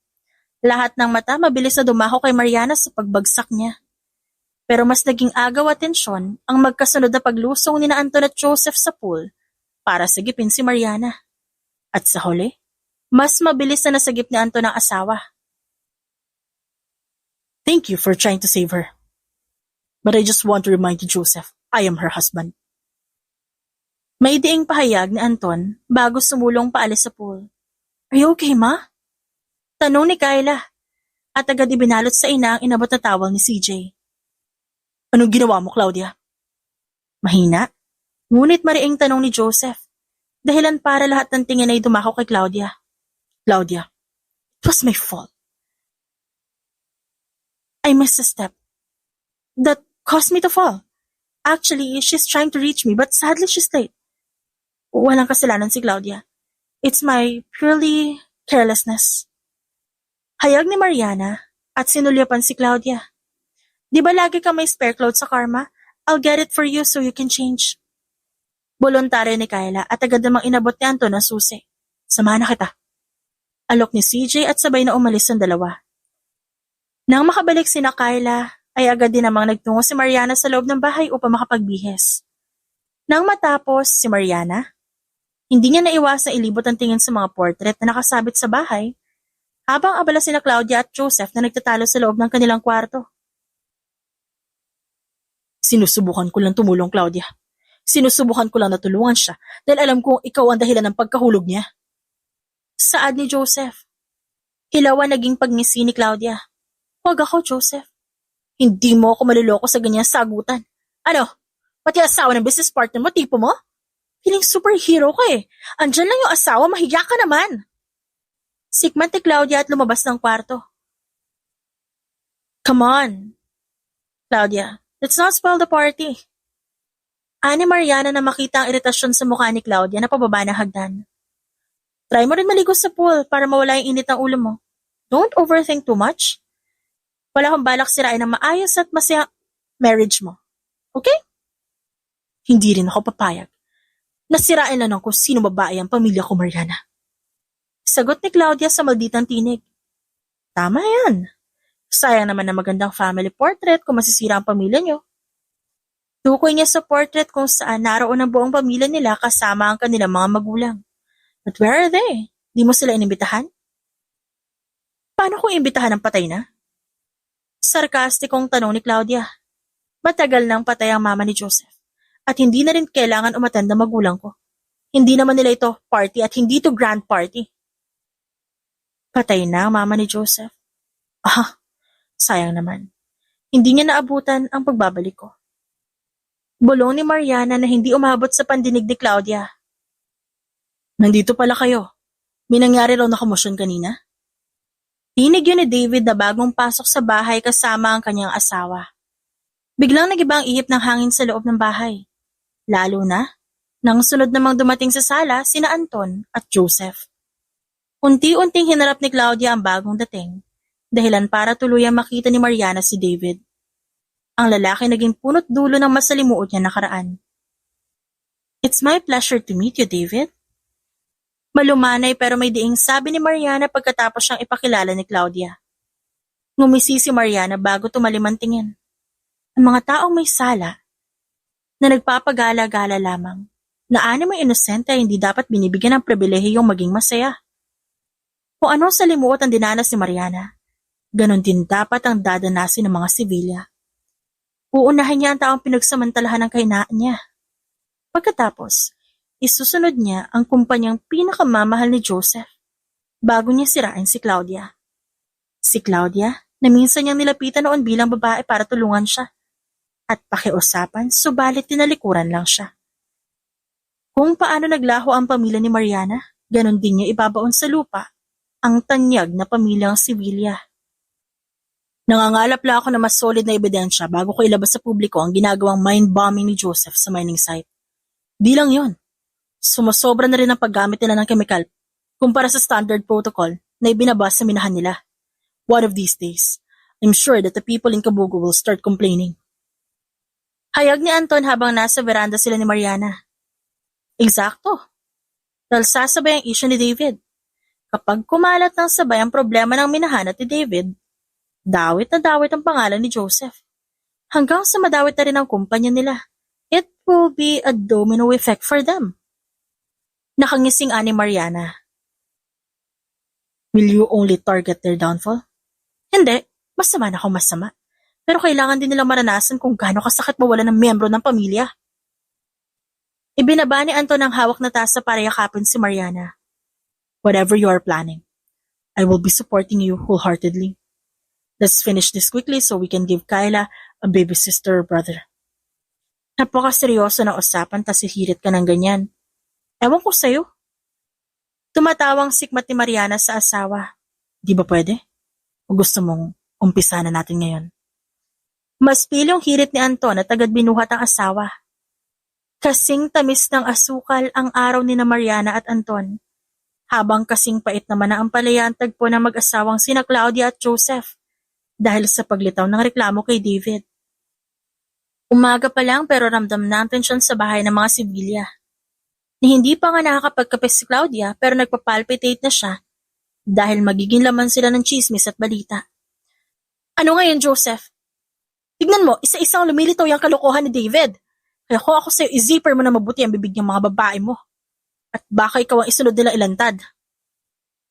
lahat ng mata mabilis na dumaho kay Mariana sa pagbagsak niya. Pero mas naging agaw at tensyon ang magkasunod na paglusong ni na Anton at Joseph sa pool para sagipin si Mariana. At sa huli, mas mabilis na nasagip ni Anton ang asawa. Thank you for trying to save her. But I just want to remind you, Joseph, I am her husband. May diing pahayag ni Anton bago sumulong paalis sa pool. Are you okay, ma? Tanong ni Kyla at agad ibinalot sa ina ang inabot na towel ni CJ. Anong ginawa mo, Claudia? Mahina, ngunit mariing tanong ni Joseph, dahilan para lahat ng tingin ay dumako kay Claudia. Claudia, it was my fault. I missed a step. That caused me to fall. Actually, she's trying to reach me but sadly she's late. Walang kasalanan si Claudia. It's my purely carelessness. Hayag ni Mariana at sinulyapan si Claudia. Di ba lagi ka may spare clothes sa karma? I'll get it for you so you can change. Bolontaryo ni Kyla at agad namang inabot ni Anton ang susi. Samahan na kita. Alok ni CJ at sabay na umalis ang dalawa. Nang makabalik sina Kyla, ay agad din namang nagtungo si Mariana sa loob ng bahay upang makapagbihis. Nang matapos si Mariana, hindi niya naiwasang ilibot ang tingin sa mga portrait na nakasabit sa bahay, habang abala sina Claudia at Joseph na nagtatalo sa loob ng kanilang kwarto. Sinusubukan ko lang tumulong, Claudia. Sinusubukan ko lang na tulungan siya dahil alam kong ikaw ang dahilan ng pagkahulog niya. Saad ni Joseph. Ilawan naging pagngisi ni Claudia. Huwag ako, Joseph. Hindi mo ako maluloko sa ganyang sagutan. Ano? Pati asawa ng business partner mo, tipo mo? Feeling superhero ka eh. Andyan lang yung asawa, mahiya ka naman. Sikmat ni Claudia at lumabas ng kwarto. Come on, Claudia. Let's not spoil the party. Ani Mariana na makita ang iritasyon sa mukha ni Claudia na pababa ng hagdan. Try mo rin maligo sa pool para mawala yung init ng ulo mo. Don't overthink too much. Wala akong balak sirain ng maayos at masaya marriage mo. Okay? Hindi rin ako papayag. Nasirain lang ng kung sino babae ang pamilya ko, Mariana. Sagot ni Claudia sa malditang tinig. Tama yan. Sayang naman na magandang family portrait kung masisira ang pamilya niyo. Tukoy niya sa portrait kung saan naroon ang buong pamilya nila kasama ang kanilang mga magulang. But where are they? Di mo sila inimbitahan? Paano kung imbitahan ng patay na? Sarkastikong tanong ni Claudia. Matagal nang patay ang mama ni Joseph at hindi na rin kailangan umattend ang magulang ko. Hindi naman nila ito party at hindi ito grand party. Patay na ang mama ni Joseph. Sayang naman. Hindi niya naabutan ang pagbabalik ko. Bulong ni Mariana na hindi umabot sa pandinig ni Claudia. Nandito pala kayo. May nangyari raw na komosyon kanina? Tinig yun ni David na bagong pasok sa bahay kasama ang kanyang asawa. Biglang nag-iba ang ihip ng hangin sa loob ng bahay. Lalo na, nang sunod namang dumating sa sala sina Anton at Joseph. Unti-unting hinarap ni Claudia ang bagong dating, dahilan para tuluyang makita ni Mariana si David. Ang lalaki naging punot dulo ng masalimuot niya nakaraan. It's my pleasure to meet you, David. Malumanay pero may diing sabi ni Mariana pagkatapos siyang ipakilala ni Claudia. Ngumisi si Mariana bago tumalim ang tingin. Ang mga taong may sala na nagpapagala-gala lamang na anime inosente ay hindi dapat binibigyan ng pribilehiyong maging masaya. Kung anong salimuot ang dinanas ni Mariana, ganon din dapat ang dadanasin ng mga sibilya. Uunahin niya ang taong pinagsamantalahan ng kahinaan niya. Pagkatapos, isusunod niya ang kumpanyang pinakamamahal ni Joseph bago niya sirain si Claudia. Si Claudia na minsan niyang nilapitan noon bilang babae para tulungan siya at pakiusapan subalit tinalikuran lang siya. Kung paano naglaho ang pamilya ni Mariana, ganon din niya ibabaon sa lupa ang tanyag na pamilyang Sevilla. Nangangalap lang ako na mas solid na ebidensya bago ko ilabas sa publiko ang ginagawang mine bombing ni Joseph sa mining site. Di lang yon, sumasobra na rin ang paggamit nila ng chemical kumpara sa standard protocol na ibinaba sa minahan nila. One of these days, I'm sure that the people in Kabugo will start complaining. Hayag ni Anton habang nasa veranda sila ni Mariana. Eksakto. Dahil sasabay ang issue ni David. Kapag kumalat ng sabay ang problema ng minahan at ni David, dawit na dawit ang pangalan ni Joseph. Hanggang sa madawit na rin ang kumpanya nila. It will be a domino effect for them. Nakangising ani Mariana. Will you only target their downfall? Hindi, masama na akong masama. Pero kailangan din nilang maranasan kung gaano kasakit mawala ng miyembro ng pamilya. Ibinaba ni Anton ang hawak na tasa para yakapin si Mariana. Whatever you are planning, I will be supporting you wholeheartedly. Let's finish this quickly so we can give Kyla a baby sister or brother. Napakaseryoso na usapan tas hihirit ka ng ganyan. Ewan ko sa'yo. Tumatawang sikmat ni Mariana sa asawa. Di ba pwede? O gusto mong umpisa na natin ngayon? Mas pilyong hirit ni Anton at agad binuhat ang asawa. Kasing tamis ng asukal ang araw ni na Mariana at Anton. Habang kasing pait naman na ang palaya ang tagpo ng mag-asawang sina Claudia at Joseph dahil sa paglitaw ng reklamo kay David. Umaga pa lang pero ramdam na ang tensyon sa bahay ng mga Sevilla. Ni hindi pa nga nakakapagkape si Claudia pero nagpapalpitate na siya dahil magiging laman sila ng chismis at balita. Ano ngayon, Joseph? Tignan mo, isa-isang lumilitaw yung kalokohan ni David. Kaya kung ako sa'yo, i-zipper mo na mabuti ang bibig ng mga babae mo. At baka ikaw ang isunod nila ilantad.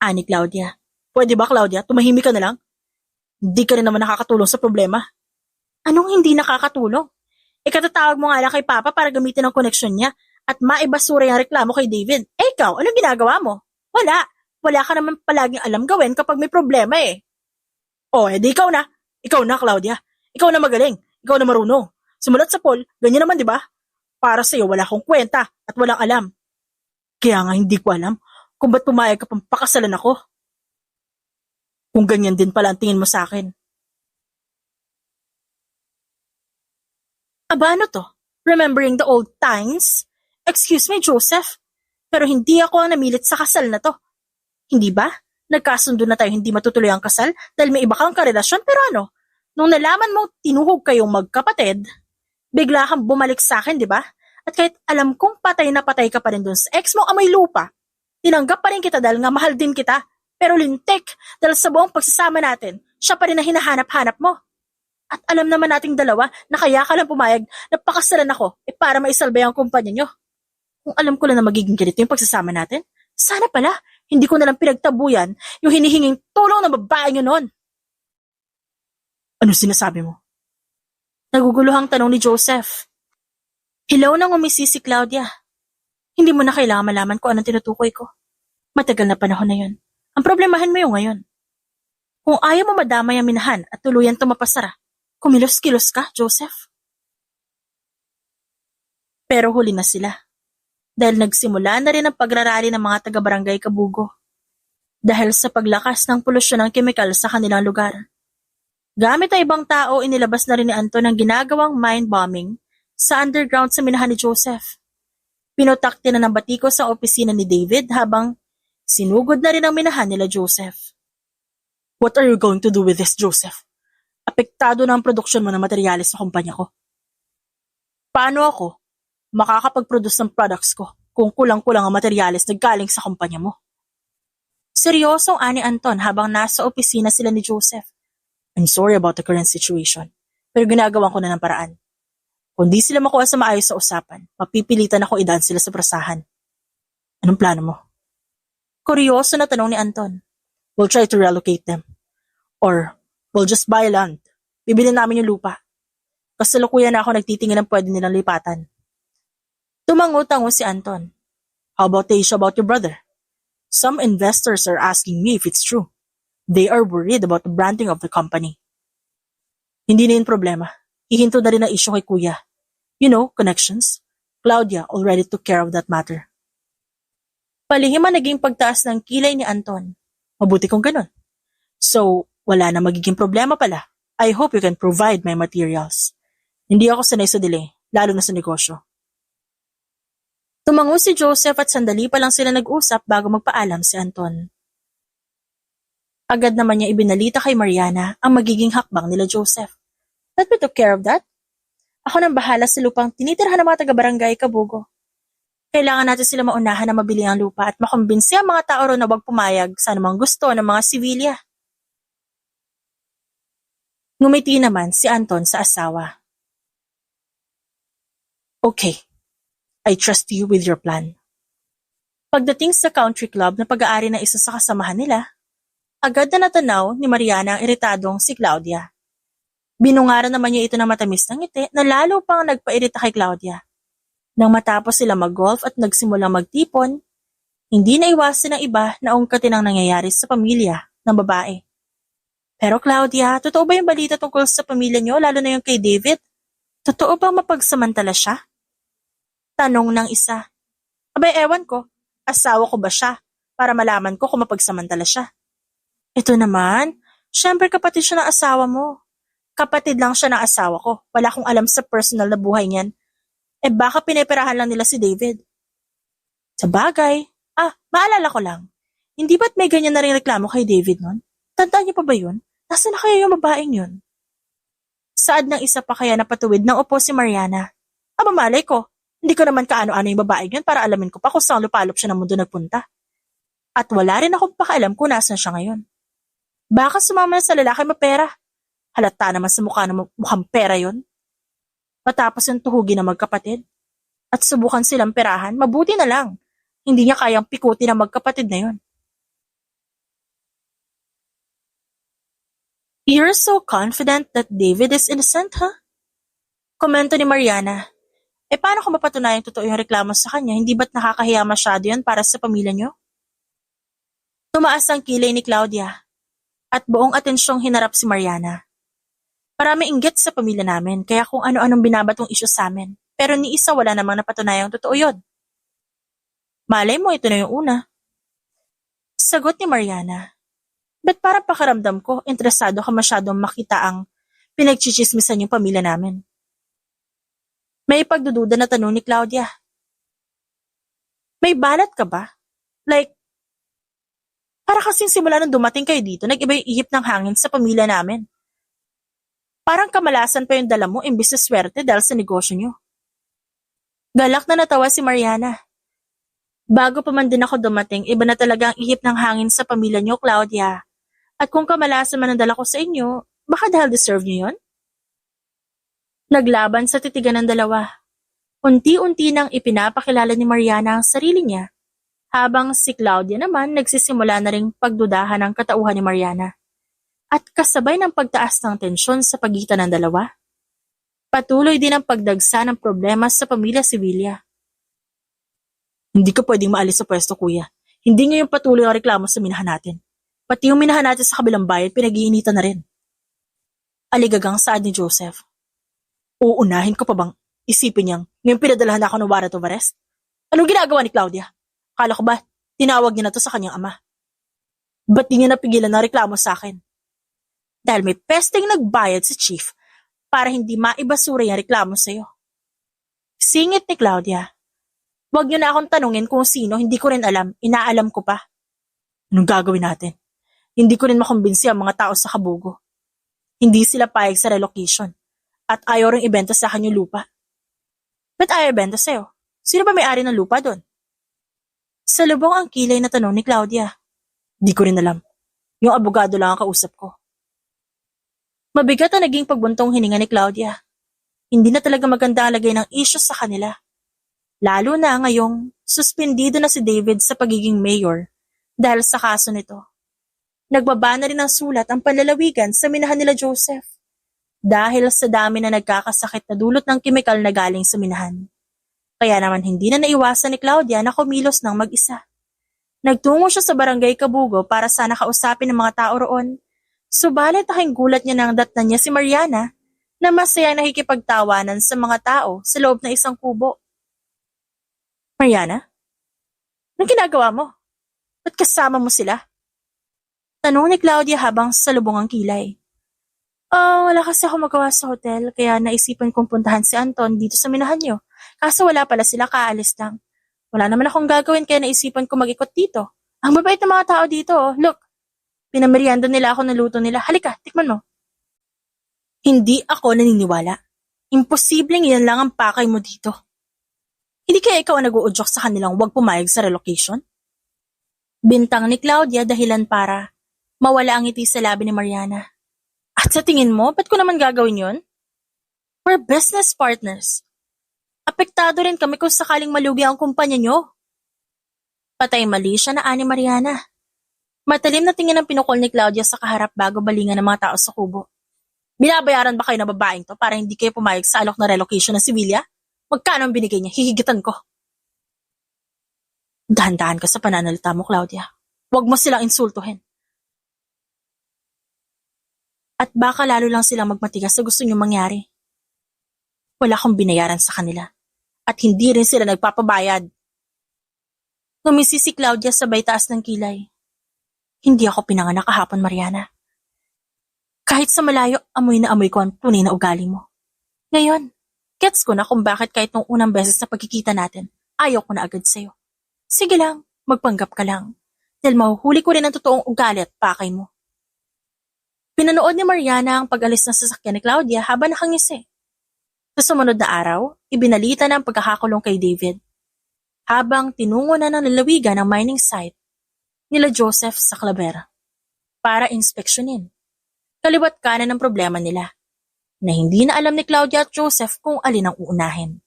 Ani Claudia. Pwede ba, Claudia? Tumahimik ka na lang? Hindi ka rin naman nakakatulong sa problema. Anong hindi nakakatulong? Ikatatawag mo nga lang kay Papa para gamitin ang koneksyon niya at maibasura yung reklamo kay David. Eh ikaw, anong ginagawa mo? Wala. Wala ka naman palaging alam gawin kapag may problema eh. O, edi ikaw na. Ikaw na, Claudia. Ikaw na magaling. Ikaw na marunong. Simulat sa Paul, ganyan naman, di ba? Para sa'yo, wala akong kwenta at walang alam. Kaya nga hindi ko alam kung ba't pumayag ka pang pakasalan ako. Kung ganyan din pala ang tingin mo sa akin. Aba, ano to? Remembering the old times? Excuse me, Joseph, pero hindi ako ang namilit sa kasal na to. Hindi ba? Nagkasundo na tayo hindi matutuloy ang kasal dahil may iba kang karelasyon, pero ano? Nung nalaman mo tinuhog kayong magkapatid, bigla kang bumalik sa akin, di ba? At kahit alam kong patay na patay ka pa rin dun sa ex mo amoy lupa, tinanggap pa rin kita dahil nga mahal din kita. Pero lintik, dahil sa buong pagsasama natin, siya pa rin na hinahanap-hanap mo. At alam naman nating dalawa na kaya ka lang pumayag na pakasalan ako para maisalbay ang kumpanya nyo. Kung alam ko lang na magiging ganito yung pagsasama natin, sana pala hindi ko nalang pinagtabuyan yung hinihinging tulong ng babae nyo noon. Ano sinasabi mo? Naguguluhang tanong ni Joseph. Hilaw nang umisi si Claudia. Hindi mo na kailangan malaman kung anong tinutukoy ko. Matagal na panahon na yun. Ang problemahin mo yung ngayon. Kung ayaw mo madamay ang minahan at tuluyan tumapasara, kumilos-kilos ka, Joseph. Pero huli na sila. Dahil nagsimula na rin ang pagrarally ng mga taga-barangay Kabugo. Dahil sa paglakas ng polusyon ng kemikal sa kanilang lugar. Gamit ang ibang tao, inilabas na rin ni Anton ang ginagawang mine bombing sa underground sa minahan ni Joseph. Pinutakti na ng batikos ang opisina ni David habang sinugod na rin ang minahan nila Joseph. What are you going to do with this, Joseph? Apektado na ang produksyon mo ng materyales sa kumpanya ko. Paano ako makakapag-produce ng products ko kung kulang-kulang ang materyales na galing sa kumpanya mo? Seryosong ani Anton habang nasa opisina sila ni Joseph. I'm sorry about the current situation, pero ginagawan ko na ng paraan. Kung di sila makuha sa maayos sa usapan, mapipilitan ako idaan sila sa prasahan. Anong plano mo? Kuryoso na tanong ni Anton. We'll try to relocate them. Or, we'll just buy land. Bibili namin yung lupa. Kasalukuyan na ako nagtitingin ng pwede nilang lipatan. Tumango-tango si Anton. How about the issue about your brother? Some investors are asking me if it's true. They are worried about the branding of the company. Hindi na yun problema. Ihinto na rin ang issue kay kuya. You know, connections. Claudia already took care of that matter. Palihim ang naging pagtaas ng kilay ni Anton. Mabuti kung ganun. So, wala na magiging problema pala. I hope you can provide my materials. Hindi ako sanay sa delay, lalo na sa negosyo. Tumango si Joseph at sandali pa lang sila nag-usap bago magpaalam si Anton. Agad naman niya ibinalita kay Mariana ang magiging hakbang nila Joseph. Let me take care of that. Ako nang bahala sa lupang tinitirhan ng mga taga-barangay Kabugo. Kailangan natin sila maunahan na mabili ang lupa at makumbinsi ang mga tao ron na wag pumayag sa anumang gusto ng mga sibilya. Ngumiti naman si Anton sa asawa. Okay, I trust you with your plan. Pagdating sa country club na pag-aari ng isa sa kasamahan nila, agad na natanaw ni Mariana ang iritadong si Claudia. Binungaran naman niya ito ng matamis ng ngiti na lalo pang nagpairita kay Claudia. Nang matapos sila mag-golf at nagsimulang magtipon, hindi na iwasan ng iba na ungkatin ang nangyayari sa pamilya ng babae. Pero Claudia, totoo ba yung balita tungkol sa pamilya niyo, lalo na yung kay David? Totoo bang mapagsamantala siya? Tanong ng isa. Abay, ewan ko, asawa ko ba siya para malaman ko kung mapagsamantala siya? Ito naman, syempre kapatid siya ng asawa mo. Kapatid lang siya ng asawa ko. Wala akong alam sa personal na buhay niyan. Baka pineperahan lang nila si David. Sa bagay. Maalala ko lang. Hindi ba't may ganyan na rin reklamo kay David nun? Tandaan niyo pa ba yun? Nasaan na kaya yung babaeng yun? Saad ng isa pa kaya napatuwid ng upo si Mariana. Malay ko. Hindi ko naman kaano-ano yung babaeng yun para alamin ko pa kung saan lupalop siya ng mundo nagpunta. At wala rin akong pakaalam kung nasan siya ngayon. Baka sumama na sa lalaki mapera. Halata naman sa mukha na mukhang pera yon. Matapos yung tuhugin na magkapatid at subukan silang perahan, mabuti na lang. Hindi niya kayang pikutin ang magkapatid na yon. You're so confident that David is innocent, huh? Komento ni Mariana. Paano kung mapatunayang totoo yung reklamo sa kanya? Hindi ba't nakakahiya masyado yan para sa pamilya niyo? Tumaas ang kilay ni Claudia at buong atensyong hinarap si Mariana. Marami inggit sa pamilya namin, kaya kung ano-anong binabatong isyu sa amin. Pero ni isa wala namang napatunayang totoo yun. Malay mo, ito na yung una. Sagot ni Mariana. Ba't parang pakiramdam ko, interesado ka masyadong makita ang pinagchichismisan yung pamilya namin? May pagdududa na tanong ni Claudia. May balat ka ba? Like, para kasing simula nung dumating kayo dito, nag-iba yung ihip ng hangin sa pamilya namin. Parang kamalasan pa yung dala mo imbis na swerte dahil sa negosyo nyo. Galak na natawa si Mariana. Bago pa man din ako dumating, iba na talaga ang ihip ng hangin sa pamilya nyo, Claudia. At kung kamalasan man ang dala ko sa inyo, baka dahil deserve nyo yun? Naglaban sa titigan ng dalawa. Unti-unti nang ipinapakilala ni Mariana ang sarili niya, habang si Claudia naman nagsisimula na ring pagdudahan ng katauhan ni Mariana. At kasabay ng pagtaas ng tensyon sa pagitan ng dalawa, patuloy din ang pagdagsa ng problema sa pamilya Sevilla. Hindi ka pwedeng maalis sa pwesto, kuya. Hindi nga yung patuloy ang reklamo sa minahan natin. Pati yung minahan natin sa kabilang bayan, pinag-iinitan na rin. Aligagang saad ni Joseph. Uunahin ko pa bang isipin niyang ngayong pinadalahan ako ng warrant of arrest? Anong ginagawa ni Claudia? Akala ko ba, tinawag niya na to sa kanyang ama? Ba't di niya napigilan na reklamo sa akin? Dahil may pesteng nagbayad si Chief para hindi maibasura yung reklamo sa'yo. Singit ni Claudia. Huwag niyo na akong tanungin kung sino, hindi ko rin alam, inaalam ko pa. Anong gagawin natin? Hindi ko rin makumbinsi ang mga tao sa Kabugo. Hindi sila payag sa relocation at ayaw rin ibenta sa akin yung lupa. Ba't ayaw ibenta sa'yo? Sino ba may-ari ng lupa doon? Sa lubong ang kilay na tanong ni Claudia. Di ko rin alam. Yung abogado lang ang kausap ko. Mabigat ang naging pagbuntong hininga ni Claudia. Hindi na talaga maganda ang lagay ng issues sa kanila. Lalo na ngayong suspendido na si David sa pagiging mayor dahil sa kaso nito. Nagbaba na rin ng sulat ang panlalawigan sa minahan nila Joseph dahil sa dami na nagkakasakit na dulot ng kemikal na galing sa minahan. Kaya naman hindi na naiwasan ni Claudia na kumilos ng mag-isa. Nagtungo siya sa barangay Kabugo para sana kausapin ng mga tao roon. Subalit aking gulat niya nang datnan niya si Mariana na masaya nakikipagtawanan sa mga tao sa loob ng isang kubo. Mariana? Anong ginagawa mo? Ba't kasama mo sila? Tanong ni Claudia habang salubong ang kilay. Wala kasi ako magawa sa hotel, kaya naisipan kong puntahan si Anton dito sa minahan niyo. Kaso wala pala sila, kaalis lang. Wala naman akong gagawin kaya naisipan kong mag-ikot dito. Ang babait ng mga tao dito, oh. Look, pinamerienda nila ako ng luto nila. Halika, tikman mo. Hindi ako naniniwala. Imposibleng yan lang ang pakay mo dito. Hindi kaya ikaw ang nag-uudyok sa kanilang huwag pumayag sa relocation? Bintang ni Claudia dahilan para mawala ang ngiti sa labi ni Mariana. At sa tingin mo, ba't ko naman gagawin yon? We're business partners. Apektado rin kami kung sakaling malugi ang kumpanya nyo. Patay mali siya na ani Mariana. Matalim na tingin ang pinukol ni Claudia sa kaharap bago balingan ng mga tao sa kubo. Binabayaran ba kayo ng babaeng to para hindi kayo pumayag sa alok na relocation ng Sevilla? Magkano ang binigay niya? Hihigitan ko. Dahan-dahan ka sa pananalita mo, Claudia. Huwag mo silang insultuhin. At baka lalo lang silang magmatigas sa gusto niyong mangyari. Wala akong binayaran sa kanila. At hindi rin sila nagpapabayad. Ngumisi si Claudia sabay taas ng kilay. Hindi ako pinanganak kahapon, Mariana. Kahit sa malayo, amoy na amoy ko ang tunay na ugali mo. Ngayon, gets ko na kung bakit kahit nung unang beses na pagkikita natin, ayaw ko na agad sa'yo. Sige lang, magpanggap ka lang. Dahil mahuhuli ko rin ang totoong ugali at pakay mo. Pinanood ni Mariana ang pag-alis ng sasakyan ni Claudia habang nakangisi. Sa sumunod na araw, ibinalita na ang pagkakakulong kay David. Habang tinungo na ng lalawigan ng mining site nila Joseph sa Clavera para inspeksyonin. Kaliwat kanan ang problema nila na hindi na alam ni Claudia at Joseph kung alin ang uunahin.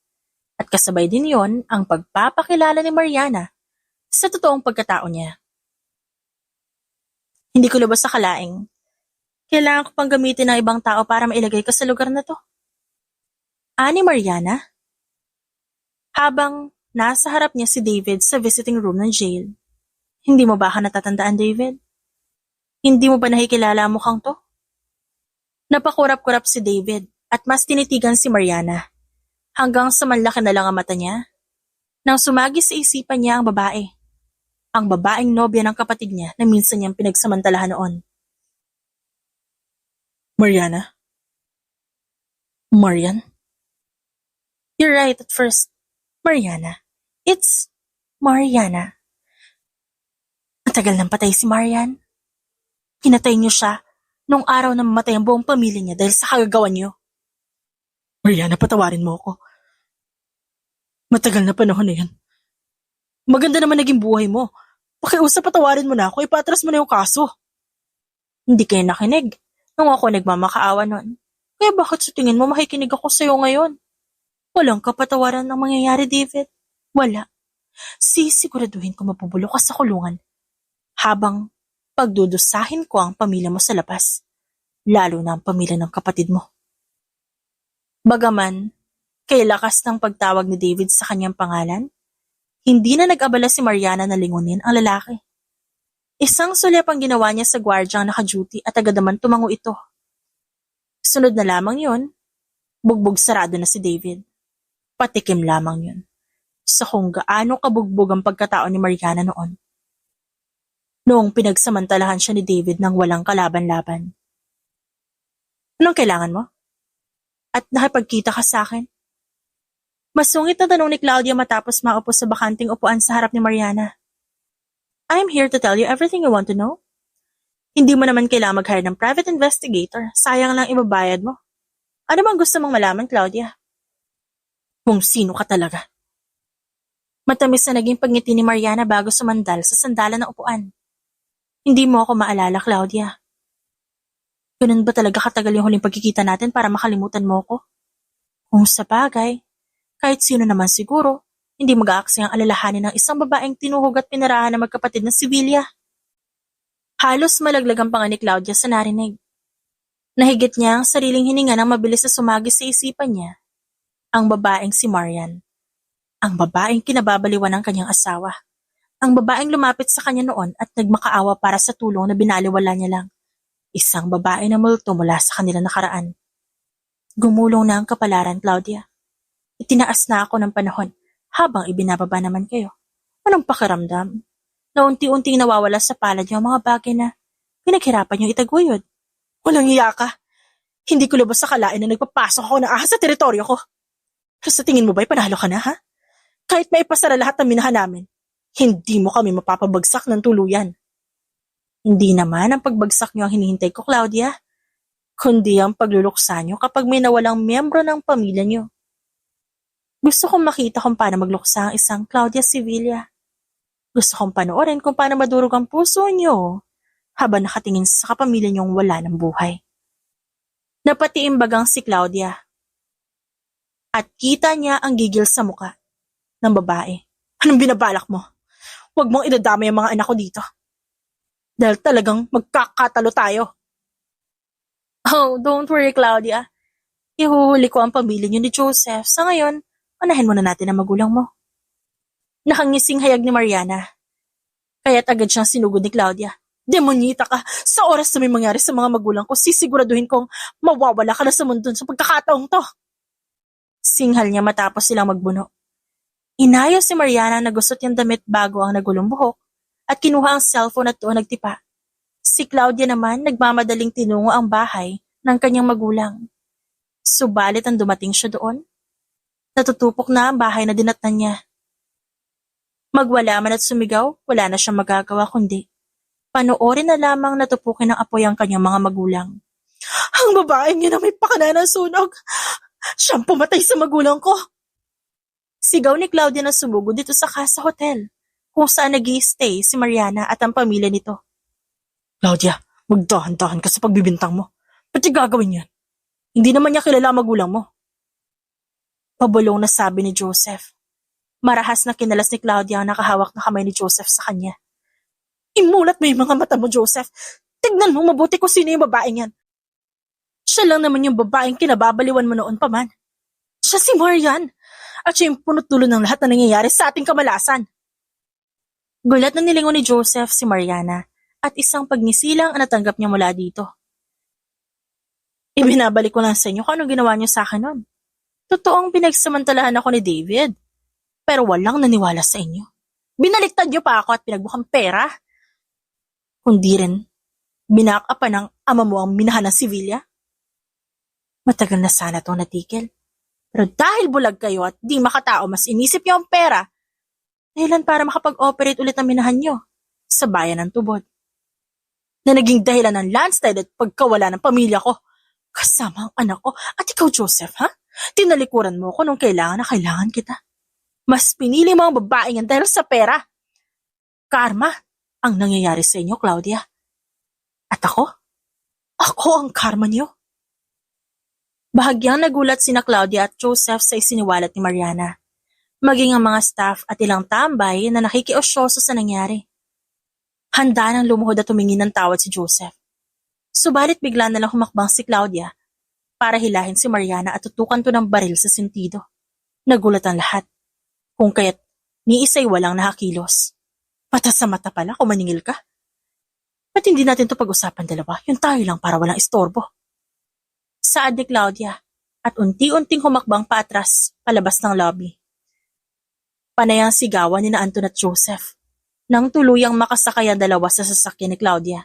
At kasabay din yon ang pagpapakilala ni Mariana sa totoong pagkatao niya. Hindi ko lubos sa kalaing. Kailangan ko pang gamitin ng ibang tao para mailagay ka sa lugar na to. Ani Mariana? Habang nasa harap niya si David sa visiting room ng jail. Hindi mo ba ka natatandaan, David? Hindi mo ba nakikilala ang mukhang to? Napakurap-kurap si David at mas tinitigan si Mariana. Hanggang sa manlaki na lang ang mata niya. Nang sumagi sa isipan niya ang babae. Ang babaeng nobya ng kapatid niya na minsan niyang pinagsamantalahan noon. Mariana? Marian? You're right at first. Mariana. It's Mariana. Matagal nang patay si Marian. Pinatay niyo siya nung araw na mamatay ang buong pamilya niya dahil sa kagagawan niyo. Mariana, patawarin mo ako. Matagal na panahon na yan. Maganda naman naging buhay mo. Pakiusap, patawarin mo na ako. Ipatras mo na yung kaso. Hindi kayo nakinig nung ako nagmamakaawa nun. Kaya bakit sa tingin mo makikinig ako sa'yo ngayon? Walang kapatawaran ang mangyayari, David. Wala. Sisiguraduhin ko mapubulok ka sa kulungan habang pagdudusahin ko ang pamilya mo sa labas, lalo na ang pamilya ng kapatid mo. Bagaman, kay lakas ng pagtawag ni David sa kanyang pangalan, hindi na nag-abala si Mariana na lingunin ang lalaki. Isang sulyap ang ginawa niya sa gwardyang naka-duty at agad naman tumango ito. Sunod na lamang yun, bugbog sarado na si David. Patikim lamang yun sa kung gaano kabugbog ang pagkatao ni Mariana noon. Noong pinagsamantalahan siya ni David ng walang kalaban-laban. Anong kailangan mo? At nakipagkita ka sa akin? Masungit na tanong ni Claudia matapos maupo sa bakanting upuan sa harap ni Mariana. I'm here to tell you everything you want to know. Hindi mo naman kailangan mag-hire ng private investigator. Sayang lang ibabayad mo. Ano bang gusto mong malaman, Claudia? Kung sino ka talaga. Matamis na naging pagngiti ni Mariana bago sumandal sa sandalan ng upuan. Hindi mo ako maalala, Claudia. Ganun ba talaga katagal yung huling pagkikita natin para makalimutan mo ko? Kung sa bagay, kahit sino naman siguro, hindi mag-aaksay ang alalahanin ng isang babaeng tinuhog at pinarahan ng magkapatid ng Sevilla. Halos malaglag ang panga ni Claudia sa narinig. Nahigit niya ang sariling hininga nang mabilis na sumagi sa isipan niya. Ang babaeng si Marian. Ang babaeng kinababaliwan ng kanyang asawa. Ang babaeng lumapit sa kanya noon at nagmakaawa para sa tulong na binaliwala niya lang. Isang babae na multo mula sa kanila nakaraan. Gumulong na ang kapalaran, Claudia. Itinaas na ako ng panahon habang ibinababa naman kayo. Anong pakiramdam na unti-unting nawawala sa palad niyo ang mga bagay na pinaghirapan niyong itaguyod? Walang iya ka. Hindi ko lubos sa kalain na nagpapasok ako ng ahas sa teritoryo ko. Pero sa tingin mo ba'y panalo ka na, ha? Kahit maipasara lahat ng minahan namin, hindi mo kami mapapabagsak ng tuluyan. Hindi naman ang pagbagsak niyo ang hinihintay ko, Claudia, kundi ang pagluluksa niyo kapag may nawalang miyembro ng pamilya niyo. Gusto kong makita kung paano magluksa ang isang Claudia Sevilla. Gusto kong panoorin kung paano madurog ang puso niyo habang nakatingin sa kapamilya niyong wala ng buhay. Napatiimbagang si Claudia at kita niya ang gigil sa muka ng babae. Anong binabalak mo? Huwag mong idadamay ang mga anak ko dito. Dahil talagang magkakatalo tayo. Oh, don't worry, Claudia. Ihuhuli ko ang pamilya niyo ni Joseph. Sa ngayon, unahin muna natin ang magulang mo. Nakangising hayag ni Mariana. Kaya't agad siyang sinugod ni Claudia. Demonyita ka! Sa oras na may mangyari sa mga magulang ko, sisiguraduhin kong mawawala ka na sa mundo sa pagkakataong to. Singhal niya matapos silang magbuno. Inayos si Mariana na gusot yung damit bago ang nagulong buhok at kinuha ang cellphone at doon nagtipa. Si Claudia naman nagmamadaling tinungo ang bahay ng kanyang magulang. Subalit ang dumating siya doon, natutupok na ang bahay na dinatnan niya. Magwala man at sumigaw, wala na siyang magagawa kundi panoorin na lamang natupukin ng apoy ang kanyang mga magulang. Ang babaeng yun na may pakana ng sunog! Siyang pumatay sa magulang ko! Sigaw ni Claudia na sumugod dito sa Casa Hotel, kung saan nag-i-stay si Mariana at ang pamilya nito. Claudia, magdahan-dahan ka sa pagbibintang mo. Ba't yung gagawin yan? Hindi naman niya kilala ang magulang mo. Pabulong na sabi ni Joseph. Marahas na kinalas ni Claudia ang nakahawak na kamay ni Joseph sa kanya. Imulat mo yung mga mata mo, Joseph. Tignan mo mabuti kung sino yung babaeng yan. Siya lang naman yung babaeng kinababaliwan mo noon pa man. Siya si Marian. At siya yung punot-dulo ng lahat na nangyayari sa ating kamalasan. Gulat na nilingon ni Joseph si Mariana at isang pagnisilang ang natanggap niya mula dito. Ibinabalik ko lang sa inyo kung anong ginawa niyo sa akin noon. Totoong pinagsamantalahan ako ni David. Pero walang naniwala sa inyo. Binaliktad niyo pa ako at pinagbukang pera. Kundi rin, binakapan ng ama mo ang minahan ng Sevilla. Matagal na sana itong natikil. Pero dahil bulag kayo at di makatao, mas inisip niyo ang pera, dahilan para makapag-operate ulit ang minahan niyo sa bayan ng Tubod. Na naging dahilan ng landslide at pagkawala ng pamilya ko, kasama ang anak ko. At ikaw, Joseph, ha? Tinalikuran mo ko nung kailangan na kailangan kita. Mas pinili mo ang babaeng yan dahil sa pera. Karma ang nangyayari sa inyo, Claudia. At ako? Ako ang karma niyo. Bahagyang nagulat sina Claudia at Joseph sa isiniwalat ni Mariana. Maging ang mga staff at ilang tambay na nakikiosyoso sa nangyari. Handa nang lumuhod at tumingin ng tawad si Joseph. Subalit bigla na lang humakbang si Claudia para hilahin si Mariana at tutukan to ng baril sa sentido. Nagulat ang lahat. Kung kaya't ni isa'y walang nakakilos. Mata sa mata pala kung maningil ka. Ba't hindi natin to pag-usapan dalawa? Yung tayo lang para walang istorbo. Saad ni Claudia at unti-unting humakbang paatras palabas ng lobby. Panay ang sigawan ni Anton at Joseph nang tuluyang makasakay ang dalawa sa sasakyan ni Claudia.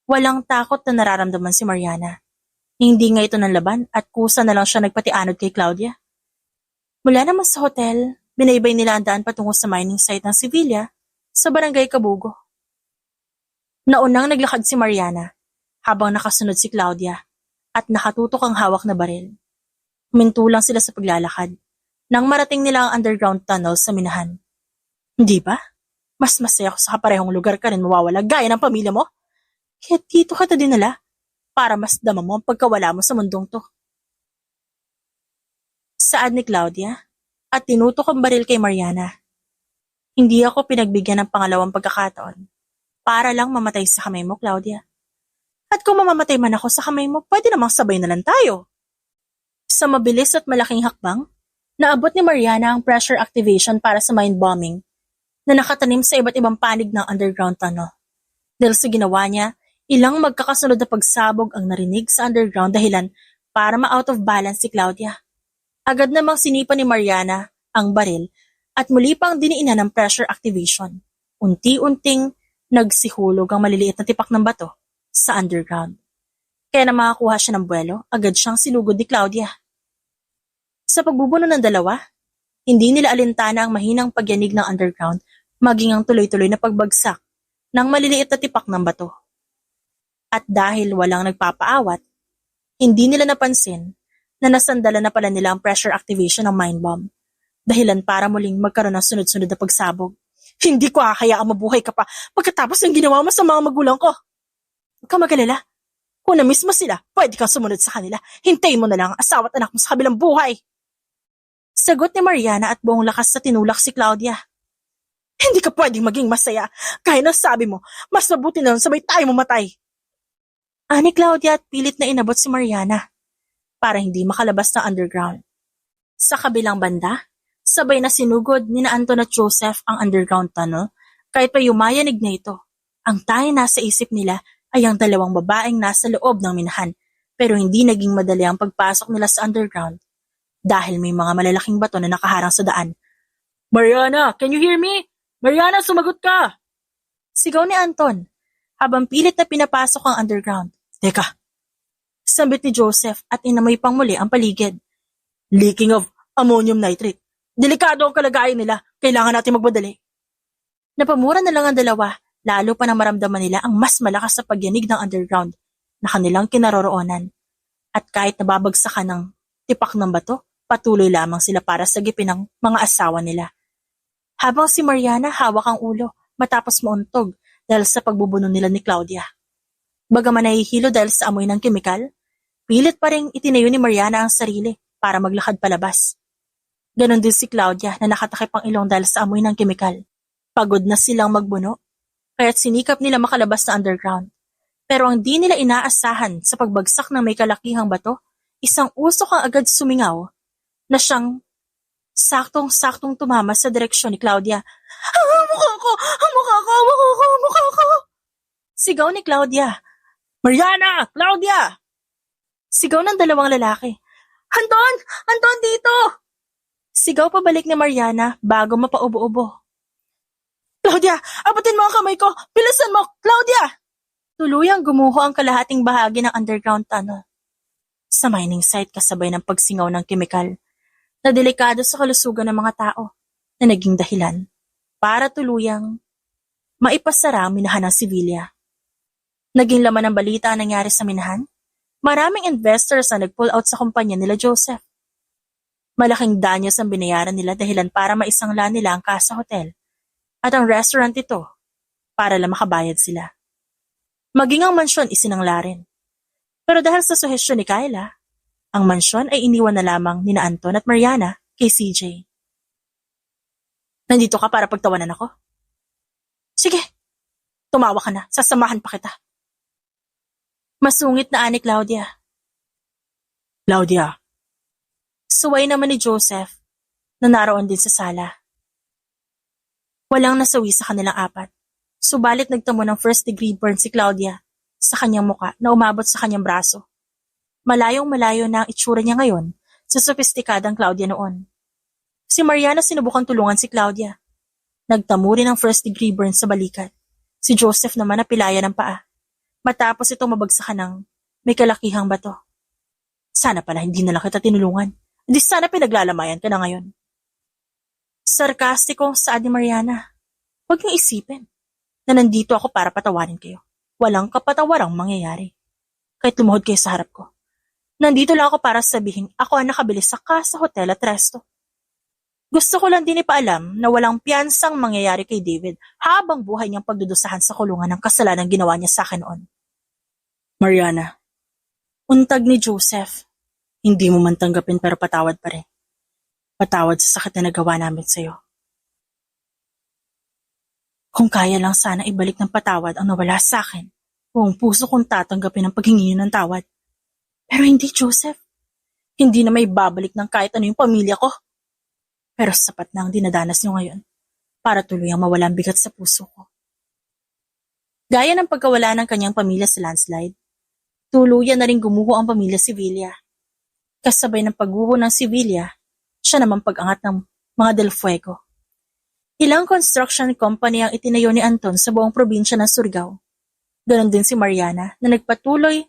Walang takot na nararamdaman si Mariana. Hindi nga ito ng laban at kusa na lang siya nagpatianod kay Claudia. Mula naman sa hotel, binaybay nila ang daan patungo sa mining site ng Sevilla sa barangay Kabugo. Naunang naglakad si Mariana habang nakasunod si Claudia at nakatutok ang hawak na baril. Huminto lang sila sa paglalakad nang marating nila ang underground tunnel sa minahan. Hindi ba? Mas masaya ko sa kaparehong lugar ka rin mawawala gaya ng pamilya mo. Kaya dito ka ta dinala para mas dama mo ang pagkawala mo sa mundong to. Saad ni Claudia at tinutok ang baril kay Mariana. Hindi ako pinagbigyan ng pangalawang pagkakataon para lang mamatay sa kamay mo, Claudia. At kung mamamatay man ako sa kamay mo, pwede namang sabay na lang tayo. Sa mabilis at malaking hakbang, naabot ni Mariana ang pressure activation para sa mind bombing na nakatanim sa iba't ibang panig ng underground tunnel. Dahil sa ginawa niya, ilang magkakasunod na pagsabog ang narinig sa underground dahilan para ma-out of balance si Claudia. Agad namang sinipa ni Mariana ang baril At muli pang diniinan ng pressure activation. Unti-unting nagsihulog ang maliliit na tipak ng bato sa underground. Kaya na makakuha siya ng buwelo, agad siyang sinugod ni Claudia. Sa pagbubuno ng dalawa, hindi nila alintana ang mahinang pagyanig ng underground maging ang tuloy-tuloy na pagbagsak ng maliliit na tipak ng bato. At dahil walang nagpapaawat, hindi nila napansin na nasandala na pala nila ang pressure activation ng mind bomb. Dahilan para muling magkaroon ng sunod-sunod na pagsabog. Hindi ko hahayaang mabuhay ka pa pagkatapos ng ginawa mo sa mga magulang ko. Huwag kang mag-alala. Kung na-miss mo sila, pwede kang sumunod sa kanila. Hintayin mo na lang ang asawa at anak mo sa kabilang buhay. Sagot ni Mariana at buong lakas na tinulak si Claudia. Hindi ka pwedeng maging masaya. Kahit na sabi mo, mas mabuti na lang sabay tayo mamatay. Ani Claudia at pilit na inabot si Mariana para hindi makalabas ng underground. Sa kabilang banda, sabay na sinugod ni na Anton at Joseph ang underground tunnel kahit pa yumayanig na ito. Ang tanging nasa isip nila ay ang dalawang babaeng nasa loob ng minahan pero hindi naging madali ang pagpasok nila sa underground dahil may mga malalaking bato na nakaharang sa daan. Mariana, can you hear me? Mariana, sumagot ka! Sigaw ni Anton habang pilit na pinapasok ang underground. Teka, sambit ni Joseph at inamoy pang muli ang paligid. Leaking of ammonium nitrate. Delikado ang kalagayan nila. Kailangan natin magmadali. Napamura na lang ang dalawa, lalo pa na maramdaman nila ang mas malakas na pagyanig ng underground na kanilang kinaroroonan. At kahit nababagsakan ng tipak ng bato, patuloy lamang sila para sagipin ng mga asawa nila. Habang si Mariana hawak ang ulo matapos mauntog dahil sa pagbubuno nila ni Claudia. Bagaman nahihilo dahil sa amoy ng kemikal, pilit pa rin itinayo ni Mariana ang sarili para maglakad palabas. Ganon din si Claudia na nakatakip ang ilong dahil sa amoy ng kemikal. Pagod na silang magbuno, kaya't sinikap nila makalabas na underground. Pero ang di nila inaasahan sa pagbagsak ng may kalakihang bato, isang usok ang agad sumingaw na siyang saktong-saktong tumama sa direksyon ni Claudia. Mukha ko! Mukha ko! Mukha ko! Mukha ko! Sigaw ni Claudia. Mariana! Claudia! Sigaw ng dalawang lalaki. Anton! Anton dito! Sigaw pabalik ni Mariana bago mapaubo-ubo. Claudia! Abutin mo ang kamay ko! Bilisan mo! Claudia! Tuluyang gumuho ang kalahating bahagi ng underground tunnel. Sa mining site kasabay ng pagsingaw ng kemikal na delikado sa kalusugan ng mga tao na naging dahilan para tuluyang maipasara ang minahan ng Sevilla. Naging laman ng balita ang nangyari sa minahan. Maraming investors na nag-pull out sa kumpanya nila Joseph. Malaking danyos ang binayaran nila dahilan para maisangla nila ang Casa Hotel at ang restaurant ito para lang makabayad sila. Maging ang mansyon isinangla rin. Pero dahil sa suhestyon ni Kyla, ang mansyon ay iniwan na lamang ni Anton at Mariana kay CJ. Nandito ka para pagtawanan ako? Sige, tumawa ka na, sasamahan pa kita. Masungit na ani Claudia. Claudia. Suway naman ni Joseph na naroon din sa sala. Walang nasawi sa kanilang apat, subalit nagtamo ng first-degree burn si Claudia sa kanyang muka na umabot sa kanyang braso. Malayong-malayo na ang itsura niya ngayon sa sopistikadang Claudia noon. Si Mariana sinubukang tulungan si Claudia. Nagtamo rin ng first-degree burn sa balikat. Si Joseph naman napilaya ng paa. Matapos ito mabagsakan ng may kalakihang bato. Sana pala hindi na lang kita tinulungan. Hindi sana pinaglalamayan ka na ngayon. Sarkastiko saad ni Mariana. Huwag niyong isipin na nandito ako para patawarin kayo. Walang kapatawarang mangyayari. Kahit lumuhod kayo sa harap ko. Nandito lang ako para sabihin ako ang nakabili sa Casa Hotel at Resto. Gusto ko lang din ipaalam na walang piyansang mangyayari kay David habang buhay niyang pagdudusahan sa kulungan ng kasalanan ginawa niya sa akin noon. Mariana, untag ni Joseph. Hindi mo man tanggapin pero patawad pa rin. Patawad sa sakit na nagawa namin sa'yo. Kung kaya lang sana ibalik ng patawad ang nawala sa akin, buong puso kong tatanggapin ang paghingi niyo ng tawad. Pero hindi, Joseph. Hindi na may babalik ng kahit ano yung pamilya ko. Pero sapat na ang dinadanas niyo ngayon para tuluyang mawala ang bigat sa puso ko. Gaya ng pagkawala ng kanyang pamilya sa landslide, tuluyan na rin gumuho ang pamilya Sevilla. Kasabay ng pagguho ng Sevilla, siya naman pag-angat ng mga Del Fuego. Ilang construction company ang itinayo ni Anton sa buong probinsya ng Surigao. Ganon din si Mariana na nagpatuloy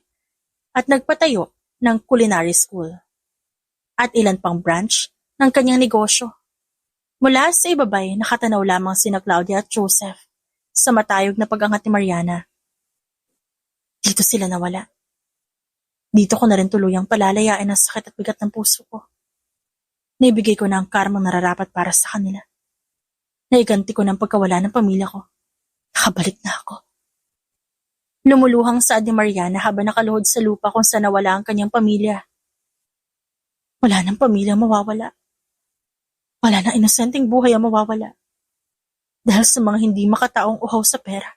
at nagpatayo ng culinary school at ilan pang branch ng kanyang negosyo. Mula sa ibabay, nakatanaw lamang sina Claudia at Joseph sa matayog na pag-angat ni Mariana. Dito sila nawala. Dito ko na rin tuluyang palalayain ang sakit at bigat ng puso ko. Naibigay ko na ang karmang nararapat para sa kanila. Naiganti ko ng pagkawala ng pamilya ko. Nakabalik na ako. Lumuluhang saad ni Mariana habang nakaluhod sa lupa kung saan nawala ang kanyang pamilya. Wala nang pamilya mawawala. Wala nang inosenteng buhay ang mawawala. Dahil sa mga hindi makataong uhaw sa pera.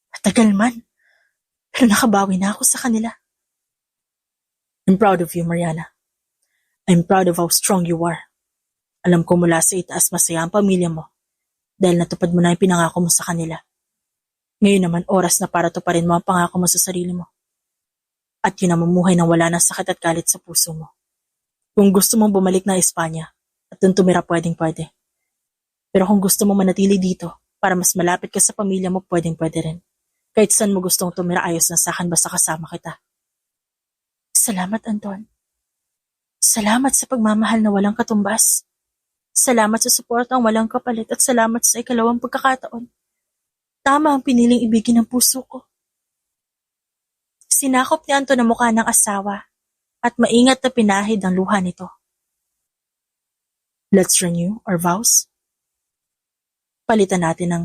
Matagal man. Pero nakabawi na ako sa kanila. I'm proud of you, Mariana. I'm proud of how strong you are. Alam ko mula sa itaas masaya ang pamilya mo dahil natupad mo na yung pinangako mo sa kanila. Ngayon naman oras na para tuparin mo ang pangako mo sa sarili mo. At yun ang mamuhay nang wala ng sakit at galit sa puso mo. Kung gusto mong bumalik na Espanya at dun tumira pwedeng-pwede. Pero kung gusto mong manatili dito para mas malapit ka sa pamilya mo pwedeng-pwede rin. Kahit saan mo gustong tumira ayos na sa akin basta kasama kita. Salamat, Anton. Salamat sa pagmamahal na walang katumbas. Salamat sa suportang walang kapalit at salamat sa ikalawang pagkakataon. Tama ang piniling ibigin ng puso ko. Sinakop ni Anton ang mukha ng asawa at maingat na pinahid ang luha nito. Let's renew our vows. Palitan natin ng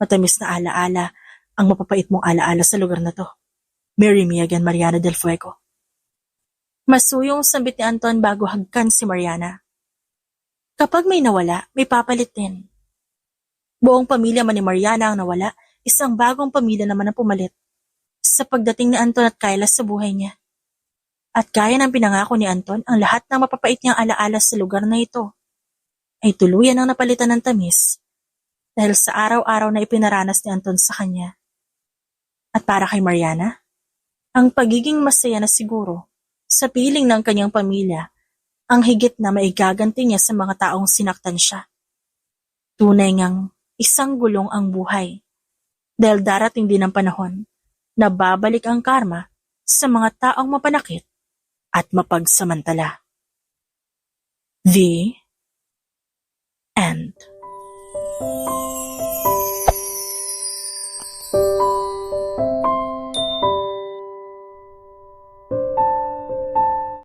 matamis na alaala ang mapapait mong alaala sa lugar na to. Marry me again, Mariana del Fuego. Masuyong sambit ni Anton bago hagkan si Mariana. Kapag may nawala, may papalit din. Buong pamilya man ni Mariana ang nawala, isang bagong pamilya naman ang pumalit sa pagdating ni Anton at Kyla sa buhay niya. At gaya ng pinangako ni Anton, ang lahat ng mapapait niyang alaala sa lugar na ito ay tuluyan ang napalitan ng tamis dahil sa araw-araw na ipinaranas ni Anton sa kanya. At para kay Mariana, ang pagiging masaya na siguro sa piling ng kanyang pamilya ang higit na maigaganti niya sa mga taong sinaktan siya. Tunay ngang isang gulong ang buhay dahil darating din ang panahon na babalik ang karma sa mga taong mapanakit at mapagsamantala. The End.